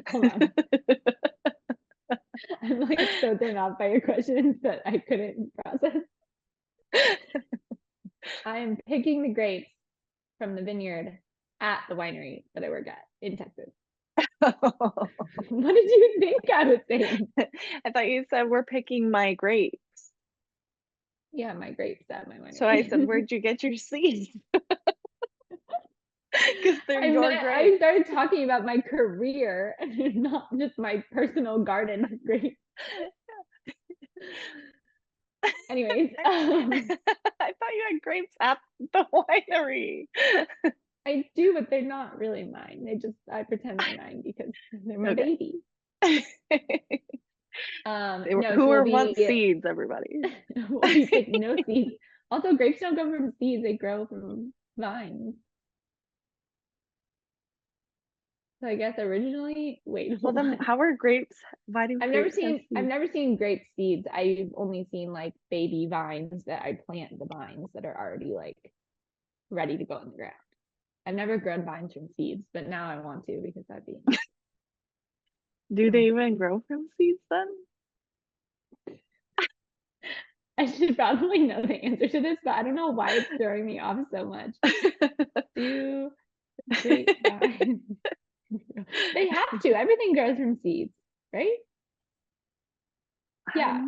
Speaker 3: Hold on. I'm like so thrown off by your questions that I couldn't process. I am picking the grapes from the vineyard at the winery that I work at in Texas. What did you think I was saying?
Speaker 2: I thought you said we're picking my grapes.
Speaker 3: Yeah, my grapes at my winery.
Speaker 2: So I said, where'd you get your seeds? Because they're your grapes.
Speaker 3: I started talking about my career and not just my personal garden of grapes. Anyways,
Speaker 2: I thought you had grapes at the winery.
Speaker 3: I do, but they're not really mine. I pretend they're mine because they're my baby.
Speaker 2: Who were once seeds, everybody.
Speaker 3: We'll be picking no seeds. Also, grapes don't go from seeds; they grow from vines. So I guess originally,
Speaker 2: well then, how are grapes? Why do
Speaker 3: I've never seen grape seeds. I've only seen like baby vines that I plant the vines that are already like ready to go in the ground. I've never grown vines from seeds, but now I want to because that'd be.
Speaker 2: Do they even grow from seeds then?
Speaker 3: I should probably know the answer to this, but I don't know why it's throwing me off so much. Do grapevines? They have to. Everything grows from seeds, right? Yeah.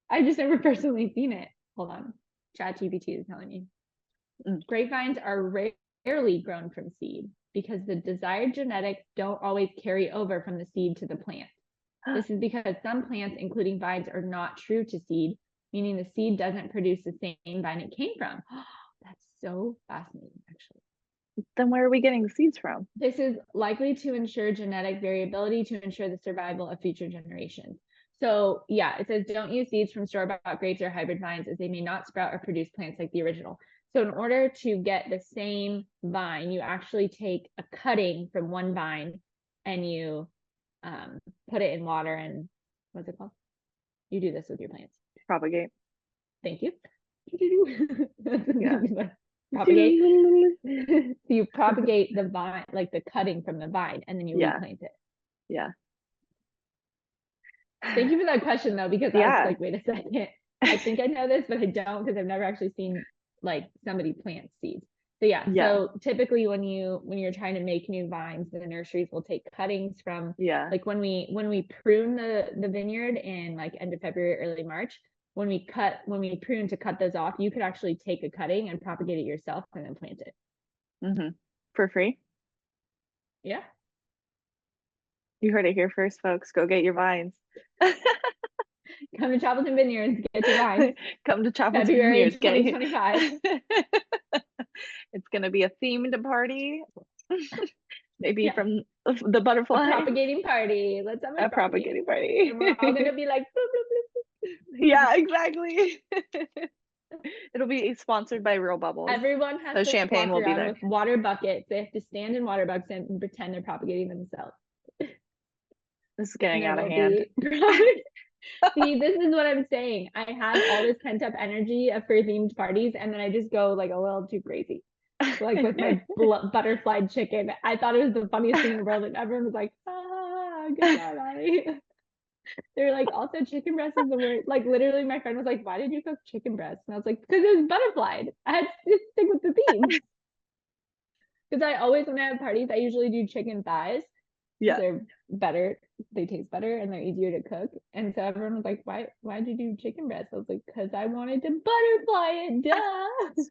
Speaker 3: I've just never personally seen it. Hold on. ChatGPT is telling me. Grapevines are rarely grown from seed because the desired genetics don't always carry over from the seed to the plant. This is because some plants, including vines, are not true to seed, meaning the seed doesn't produce the same vine it came from. That's so fascinating, actually.
Speaker 2: Then where are we getting the seeds from?
Speaker 3: This is likely to ensure genetic variability to ensure the survival of future generations. So yeah, it says don't use seeds from store-bought grapes or hybrid vines as they may not sprout or produce plants like the original. So in order to get the same vine, you actually take a cutting from one vine and you put it in water and what's it called? You do this with your plants.
Speaker 2: Propagate.
Speaker 3: Thank you.
Speaker 2: Yeah.
Speaker 3: Propagate. So you propagate the vine, like the cutting from the vine, and then you replant it.
Speaker 2: Yeah.
Speaker 3: Thank you for that question though, because I was like, wait a second. I think I know this, but I don't because I've never actually seen like somebody plant seeds. So so typically when you're trying to make new vines, the nurseries will take cuttings from like when we prune the vineyard in like end of February, early March, when we prune to cut those off, you could actually take a cutting and propagate it yourself and then plant it.
Speaker 2: For free?
Speaker 3: Yeah.
Speaker 2: You heard it here first, folks. Go get your vines.
Speaker 3: Come to Chapelton Vineyards, get your vines.
Speaker 2: Come to Chapelton
Speaker 3: February
Speaker 2: Vineyards,
Speaker 3: 2025.
Speaker 2: It's gonna be a themed party. Maybe from the butterfly.
Speaker 3: A propagating party. Let's have a
Speaker 2: propagating party.
Speaker 3: And we're all gonna be like, bloop, bloop, bloop.
Speaker 2: Yeah, exactly. It'll be sponsored by Real Bubbles.
Speaker 3: Everyone has to
Speaker 2: champagne will be there
Speaker 3: with water buckets. They have to stand in water buckets and pretend they're propagating themselves.
Speaker 2: This is getting out of hand.
Speaker 3: See, this is what I'm saying. I have all this pent up energy for themed parties, and then I just go like a little too crazy. Like with my butterfly chicken. I thought it was the funniest thing in the world, and everyone was like, good job, Allie. They were like, also chicken breast is the word. Like literally my friend was like, why did you cook chicken breast? And I was like, because it was butterflied. I had to stick with the theme. Because I always, when I have parties, I usually do chicken thighs. Yeah. They're better, they taste better, and they're easier to cook. And so everyone was like, why'd you do chicken breast? I was like, because I wanted to butterfly it, duh.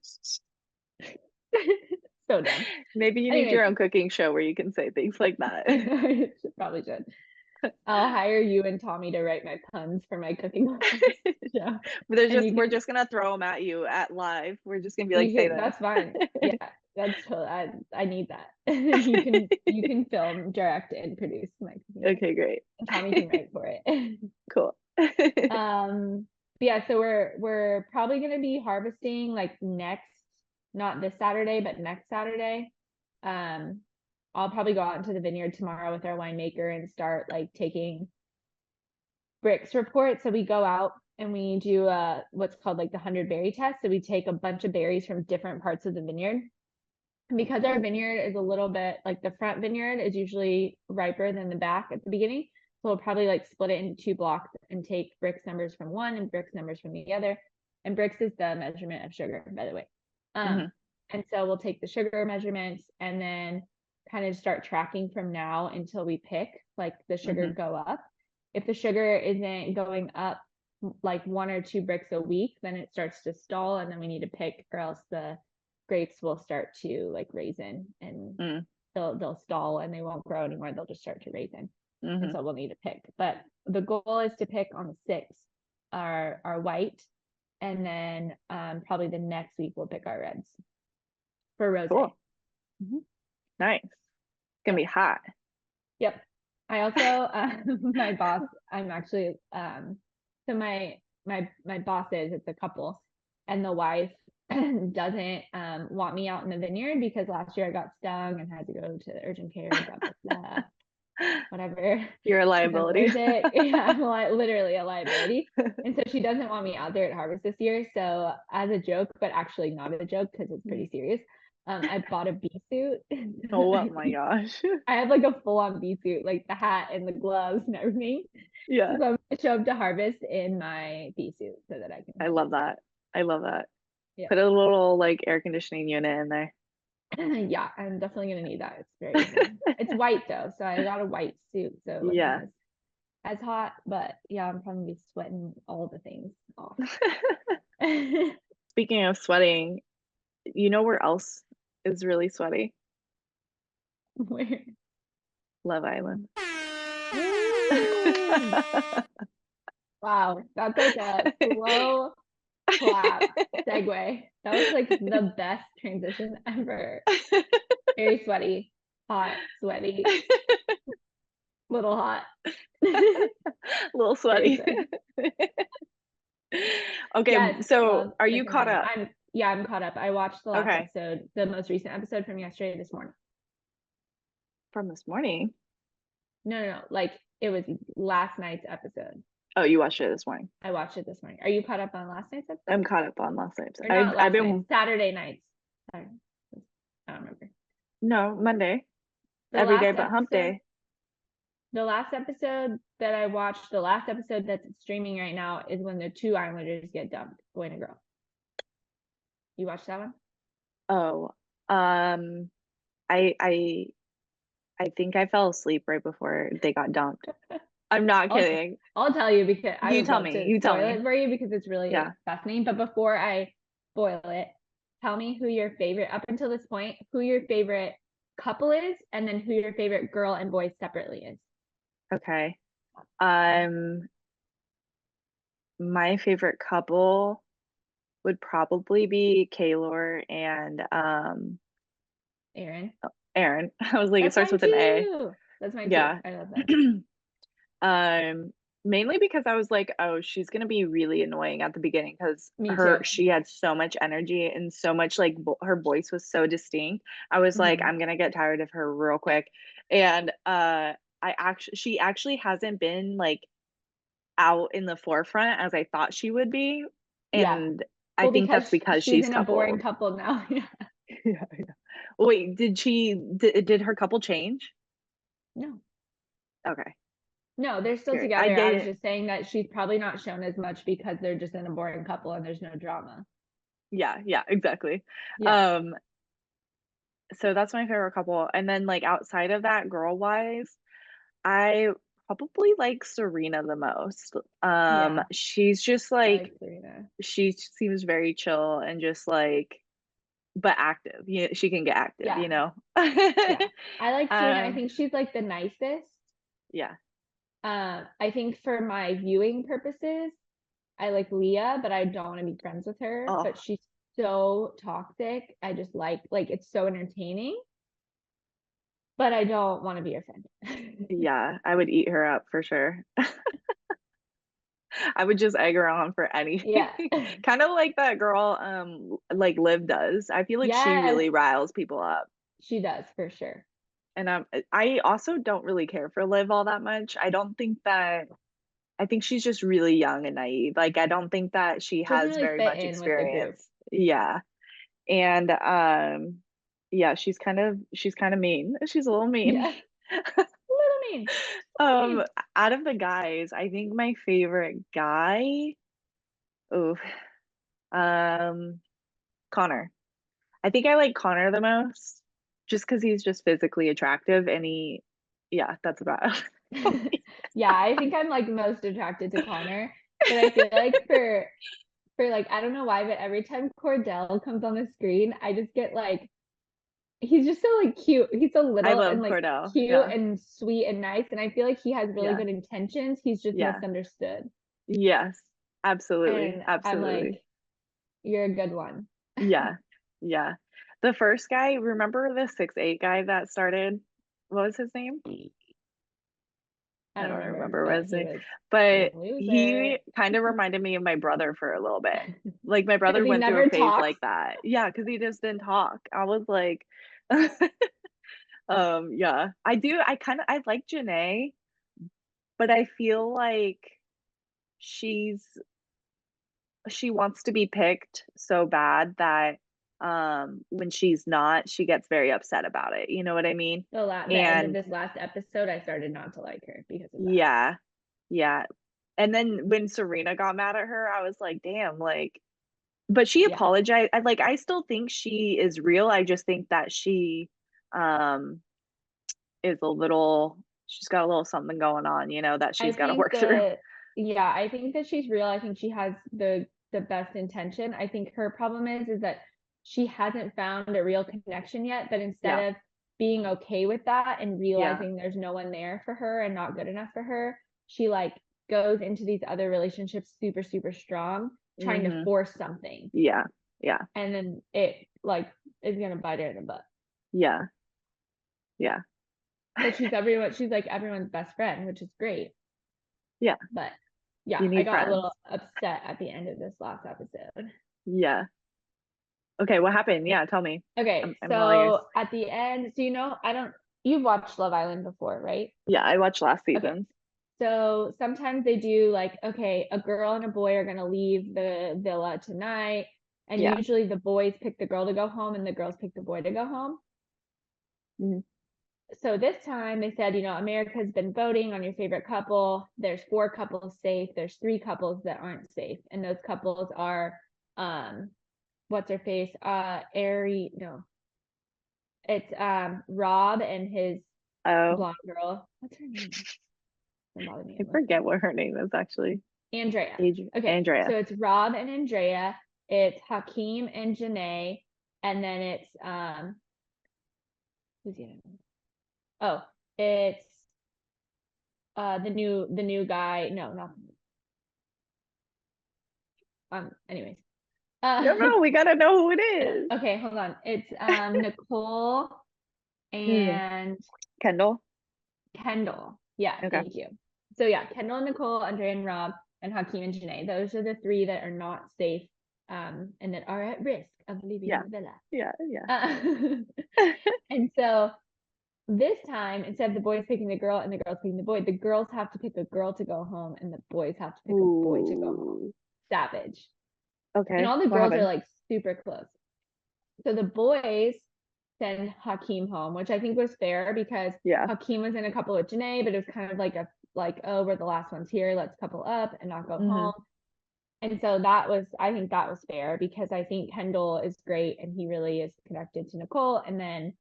Speaker 3: So dumb.
Speaker 2: Maybe you need your own cooking show where you can say things like that.
Speaker 3: Probably should. I'll hire you and Tommy to write my puns for my cooking. Yeah,
Speaker 2: we're just gonna throw them at you at live. We're just gonna be like, say that.
Speaker 3: That's fine. Yeah, that's totally. I need that. you can film, direct, and produce my cooking.
Speaker 2: Okay, great.
Speaker 3: And Tommy can write for it.
Speaker 2: Cool.
Speaker 3: Yeah. So we're probably gonna be harvesting like not this Saturday, but next Saturday. I'll probably go out into the vineyard tomorrow with our winemaker and start like taking Brix reports. So we go out and we do what's called like the 100 berry test. So we take a bunch of berries from different parts of the vineyard. And because our vineyard is a little bit like the front vineyard is usually riper than the back at the beginning. So we'll probably like split it into 2 blocks and take Brix numbers from one and Brix numbers from the other. And Brix is the measurement of sugar, by the way. And so we'll take the sugar measurements and then kind of start tracking from now until we pick like the sugar go up. If the sugar isn't going up like 1 or 2 Brix a week, then it starts to stall and then we need to pick, or else the grapes will start to like raisin and they'll stall and they won't grow anymore. They'll just start to raisin. And so we'll need to pick. But the goal is to pick on the 6th our white, and then probably the next week we'll pick our reds for rosé.
Speaker 2: Cool. Nice. It's gonna be hot.
Speaker 3: Yep. I also my boss, I'm actually so my bosses, it's a couple, and the wife doesn't want me out in the vineyard because last year I got stung and had to go to urgent care, blah blah blah. Whatever.
Speaker 2: You're a liability.
Speaker 3: Yeah, I'm literally a liability. And so she doesn't want me out there at harvest this year. So as a joke, but actually not a joke because it's pretty serious, I bought a bee suit.
Speaker 2: Oh my gosh.
Speaker 3: I have like a full-on bee suit, like the hat and the gloves and everything.
Speaker 2: Yeah.
Speaker 3: So I'm gonna show up to harvest in my bee suit so that I can.
Speaker 2: I love that. I love that.
Speaker 3: Yeah.
Speaker 2: Put a little like air conditioning unit in there.
Speaker 3: Yeah, I'm definitely gonna need that. It's very easy. It's white though, so I got a white suit, so it wasn't as hot. But yeah, I'm probably gonna be sweating all the things off.
Speaker 2: Speaking of sweating, you know where else is really sweaty?
Speaker 3: Where?
Speaker 2: Love Island.
Speaker 3: Wow, that's like a slow clap segue. That was like the best transition ever. Very sweaty, hot, sweaty, little hot,
Speaker 2: little sweaty. Okay,
Speaker 3: yes,
Speaker 2: so are you caught up?
Speaker 3: I'm caught up. I watched the last episode, the most recent episode from yesterday this morning.
Speaker 2: From this morning?
Speaker 3: No, like it was last night's episode.
Speaker 2: Oh, you watched it this morning.
Speaker 3: I watched it this morning. Are you caught up on last night's episode?
Speaker 2: I'm caught up on last night's.
Speaker 3: I've been Saturday nights. Sorry. I don't remember.
Speaker 2: No, Monday. Every day but hump day.
Speaker 3: The last episode that I watched, the last episode that's streaming right now, is when the 2 Islanders get dumped, boy and a girl. You watched that one?
Speaker 2: Oh, I think I fell asleep right before they got dumped. I'm not kidding.
Speaker 3: I'll tell you because
Speaker 2: you tell me
Speaker 3: it for you because it's really fascinating. But before I spoil it, tell me who your favorite, up until this point, who your favorite couple is, and then who your favorite girl and boy separately is.
Speaker 2: Okay. My favorite couple would probably be Kaylor and
Speaker 3: Aaron.
Speaker 2: Aaron. I was like, it starts with an A.
Speaker 3: That's mine too. I love that.
Speaker 2: Mainly because I was like, oh, she's gonna be really annoying at the beginning because she had so much energy and so much like her voice was so distinct. I was like, I'm gonna get tired of her real quick. And she actually hasn't been like out in the forefront as I thought she would be. And I think that's because she's
Speaker 3: in a boring couple now.
Speaker 2: Yeah. Wait, did her couple change?
Speaker 3: No.
Speaker 2: Okay.
Speaker 3: No, they're still together. I was just saying that she's probably not shown as much because they're just in a boring couple and there's no drama.
Speaker 2: Yeah, exactly. Yeah. So that's my favorite couple. And then like outside of that, girl wise, I probably like Serena the most. She's just like she seems very chill and just like but active. She can get active, you know.
Speaker 3: I like Serena. I think she's like the nicest.
Speaker 2: Yeah.
Speaker 3: I think for my viewing purposes, I like Leah, but I don't want to be friends with her. But she's so toxic. I just like it's so entertaining. But I don't want to be her friend.
Speaker 2: Yeah, I would eat her up for sure. I would just egg her on for anything.
Speaker 3: Yeah.
Speaker 2: Kind of like that girl like Liv does. I feel like she really riles people up.
Speaker 3: She does for sure.
Speaker 2: And I also don't really care for Liv all that much. I think she's just really young and naive. Like I don't think that she has very much experience. Yeah. And yeah, she's kind of mean. She's a little mean.
Speaker 3: Yeah. A little mean.
Speaker 2: Out of the guys, I think my favorite guy, Connor. I think I like Connor the most just because he's just physically attractive and that's about it.
Speaker 3: Yeah, I think I'm like most attracted to Connor, but I feel like for like, I don't know why, but every time Cordell comes on the screen, I just get like, he's just so like cute. He's so
Speaker 2: I
Speaker 3: little
Speaker 2: love
Speaker 3: and like
Speaker 2: Cordell.
Speaker 3: cute
Speaker 2: Yeah.
Speaker 3: and sweet and nice. And I feel like he has really
Speaker 2: Yeah.
Speaker 3: good intentions. He's just
Speaker 2: Yeah.
Speaker 3: misunderstood.
Speaker 2: Yes. Absolutely.
Speaker 3: And I'm
Speaker 2: Absolutely.
Speaker 3: like, you're a good one.
Speaker 2: Yeah. Yeah. The first guy, remember the 6'8" guy that started? What was his name?
Speaker 3: I don't remember,
Speaker 2: what
Speaker 3: but
Speaker 2: his
Speaker 3: he
Speaker 2: name.
Speaker 3: was
Speaker 2: But
Speaker 3: a loser.
Speaker 2: he kind of reminded me of my brother for a little bit. Like my brother
Speaker 3: Because he
Speaker 2: went through
Speaker 3: never
Speaker 2: a phase
Speaker 3: talks.
Speaker 2: like that. Yeah, because he just didn't talk. I was like, yeah. I like Janae, but I feel like she's she wants to be picked so bad that when she's not, she gets very upset about it. You know what I mean?
Speaker 3: The end of this last episode, I started not to like her because of that.
Speaker 2: Yeah. Yeah. And then when Serena got mad at her, I was like, damn, like, but she apologized. I still think she is real. I just think that she um is she's got a little something going on, that she's got to work through.
Speaker 3: Yeah, I think that she's real. I think she has the best intention. I think her problem is that she hasn't found a real connection yet, but instead of being okay with that and realizing there's no one there for her and not good enough for her, she like goes into these other relationships super, super strong, trying to force something.
Speaker 2: Yeah. Yeah.
Speaker 3: And then it like is gonna bite her in the butt.
Speaker 2: Yeah. Yeah.
Speaker 3: But she's like everyone's best friend, which is great.
Speaker 2: Yeah.
Speaker 3: But yeah, I got a little upset at the end of this last episode.
Speaker 2: Yeah. Okay, what happened? Yeah, tell me.
Speaker 3: Okay, so at the end, so you've watched Love Island before, right?
Speaker 2: Yeah, I watched last season.
Speaker 3: Okay. So sometimes they do like, okay, a girl and a boy are gonna leave the villa tonight, and usually the boys pick the girl to go home and the girls pick the boy to go home.
Speaker 2: Mm-hmm.
Speaker 3: So this time they said, America's been voting on your favorite couple. There's 4 couples safe. There's 3 couples that aren't safe. And those couples are, what's her face? It's Rob and his blonde girl. What's her name?
Speaker 2: I forget what her name is actually.
Speaker 3: Andrea.
Speaker 2: Okay. Andrea.
Speaker 3: So it's Rob and Andrea. It's Hakeem and Janae. And then it's who's the other one? Oh, it's the new guy. No, not anyways.
Speaker 2: No, we gotta know who it is.
Speaker 3: Okay, hold on. It's Nicole and
Speaker 2: Kendall.
Speaker 3: Yeah, thank you. So yeah, Kendall and Nicole, Andrea and Rob, and Hakeem and Janae. Those are the 3 that are not safe and that are at risk of leaving the villa.
Speaker 2: Yeah.
Speaker 3: And so this time, instead of the boys picking the girl and the girls picking the boy, the girls have to pick a girl to go home and the boys have to pick a boy to go home. Savage.
Speaker 2: Okay.
Speaker 3: And all the girls are like super close. So the boys send Hakeem home, which I think was fair because Hakeem was in a couple with Janae, but it was kind of like oh, we're the last ones here, let's couple up and not go home. And so I think that was fair because I think Kendall is great and he really is connected to Nicole. And then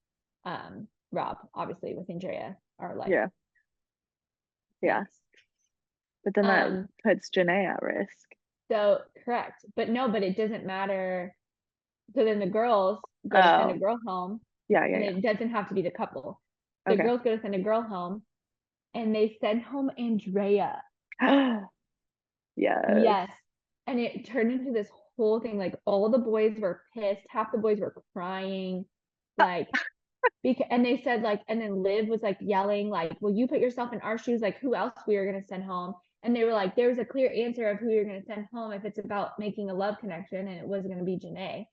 Speaker 3: Rob, obviously, with Andrea are like
Speaker 2: but then that puts Janae at risk.
Speaker 3: So correct, but it doesn't matter. So then the girls go to send a girl home. And it doesn't have to be the couple. The girls go to send a girl home, and they send home Andrea. Yes, and it turned into this whole thing. Like all the boys were pissed. Half the boys were crying, like. And they said like, and then Liv was like yelling like, well, you put yourself in our shoes, like who else we are going to send home? And they were like, there's a clear answer of who you're going to send home if it's about making a love connection, and it was going to be Janae.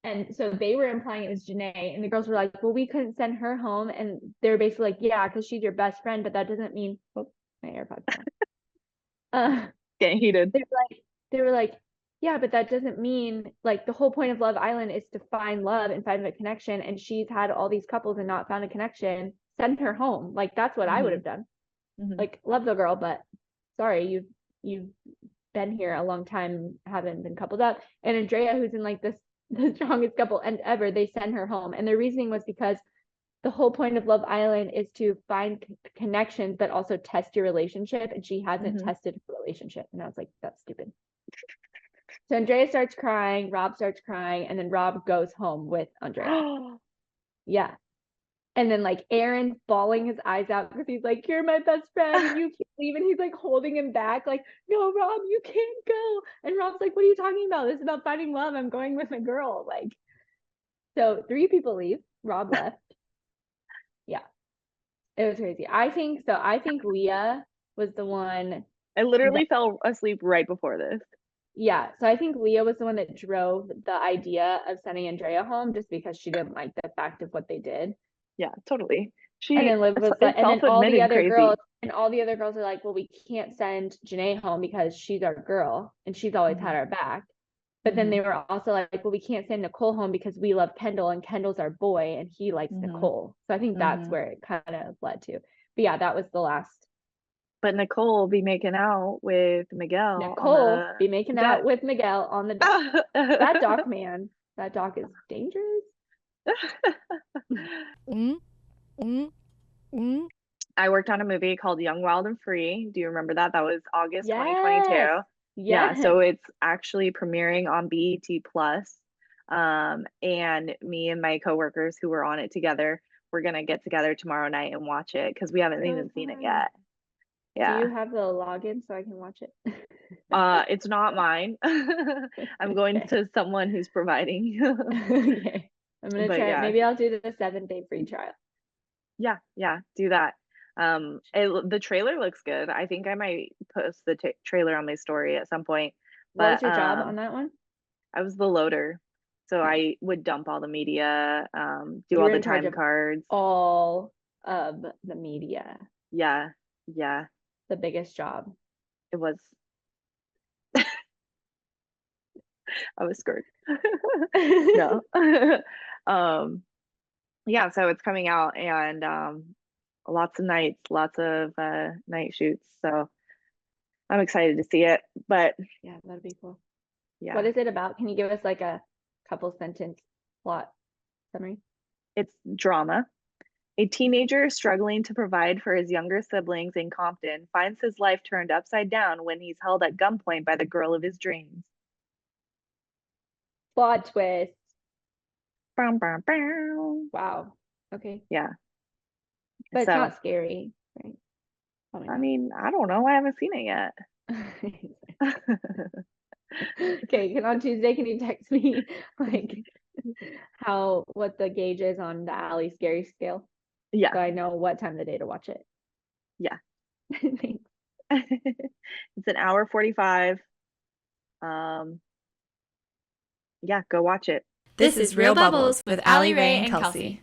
Speaker 3: And so they were implying it was Janae, and the girls were like, well, we couldn't send her home. And they were basically like, yeah, because she's your best friend, but that doesn't mean my AirPods.
Speaker 2: Getting heated.
Speaker 3: They were like, yeah, but that doesn't mean like the whole point of Love Island is to find love and find a connection. And she's had all these couples and not found a connection. Send her home. Like that's what I would have done. Like love the girl, but sorry, you've been here a long time, haven't been coupled up. And Andrea, who's in like the strongest couple and ever, they send her home. And their reasoning was because the whole point of Love Island is to find connections, but also test your relationship. And she hasn't tested her relationship. And I was like, that's stupid. So Andrea starts crying, Rob starts crying, and then Rob goes home with Andrea. Yeah. And then like Aaron's bawling his eyes out because he's like, "You're my best friend and you can't leave." And he's like holding him back, like, "No, Rob, you can't go." And Rob's like, "What are you talking about? This is about finding love. I'm going with my girl." Like, so 3 people leave. Rob left. Yeah. It was crazy. I think Leah was the one.
Speaker 2: I literally fell asleep right before this.
Speaker 3: Yeah. So I think Leah was the one that drove the idea of sending Andrea home just because she didn't like the fact of what they did.
Speaker 2: Yeah, totally.
Speaker 3: And then Liv was like, and then all the other
Speaker 2: crazy.
Speaker 3: girls are like, "Well, we can't send Janae home because she's our girl and she's always had our back." But then they were also like, "Well, we can't send Nicole home because we love Kendall and Kendall's our boy and he likes Nicole." So I think that's where it kind of led to. But yeah, that was the last.
Speaker 2: But Nicole will be making out with Miguel.
Speaker 3: With Miguel on the dock. That dock, man. That dock is dangerous.
Speaker 2: I worked on a movie called Young, Wild, and Free. Do you remember that? That was August 2022. Yeah, so it's actually premiering on BET Plus. And me and my coworkers who were on it together, we're gonna get together tomorrow night and watch it because we haven't even seen it yet. Yeah.
Speaker 3: Do you have the login so I can watch it?
Speaker 2: It's not mine. I'm going to someone who's providing.
Speaker 3: Okay. I'm gonna try it. Maybe I'll do the 7-day free trial.
Speaker 2: Yeah, do that. The trailer looks good. I think I might post the trailer on my story at some point.
Speaker 3: What was your job on that one?
Speaker 2: I was the loader. So I would dump all the media, do all the time cards.
Speaker 3: All of the media.
Speaker 2: Yeah.
Speaker 3: The biggest job.
Speaker 2: It was. I was scared. No. Yeah, so it's coming out and lots of nights, lots of night shoots. So I'm excited to see it. But
Speaker 3: yeah, that'd be cool.
Speaker 2: Yeah.
Speaker 3: What is it about? Can you give us like a couple sentence plot summary?
Speaker 2: It's drama. A teenager struggling to provide for his younger siblings in Compton finds his life turned upside down when he's held at gunpoint by the girl of his dreams.
Speaker 3: Plot twist.
Speaker 2: Bow, bow, bow.
Speaker 3: Wow. Okay.
Speaker 2: Yeah.
Speaker 3: But it's not scary, right?
Speaker 2: I mean, I don't know. I haven't seen it yet.
Speaker 3: Okay, on Tuesday, can you text me like what the gauge is on the Allie scary scale?
Speaker 2: Yeah.
Speaker 3: So I know what time of the day to watch it.
Speaker 2: Yeah.
Speaker 3: Thanks.
Speaker 2: It's an hour 45. Yeah, go watch it.
Speaker 1: This is Real Bubbles with Allie, Ray, and Kelsey.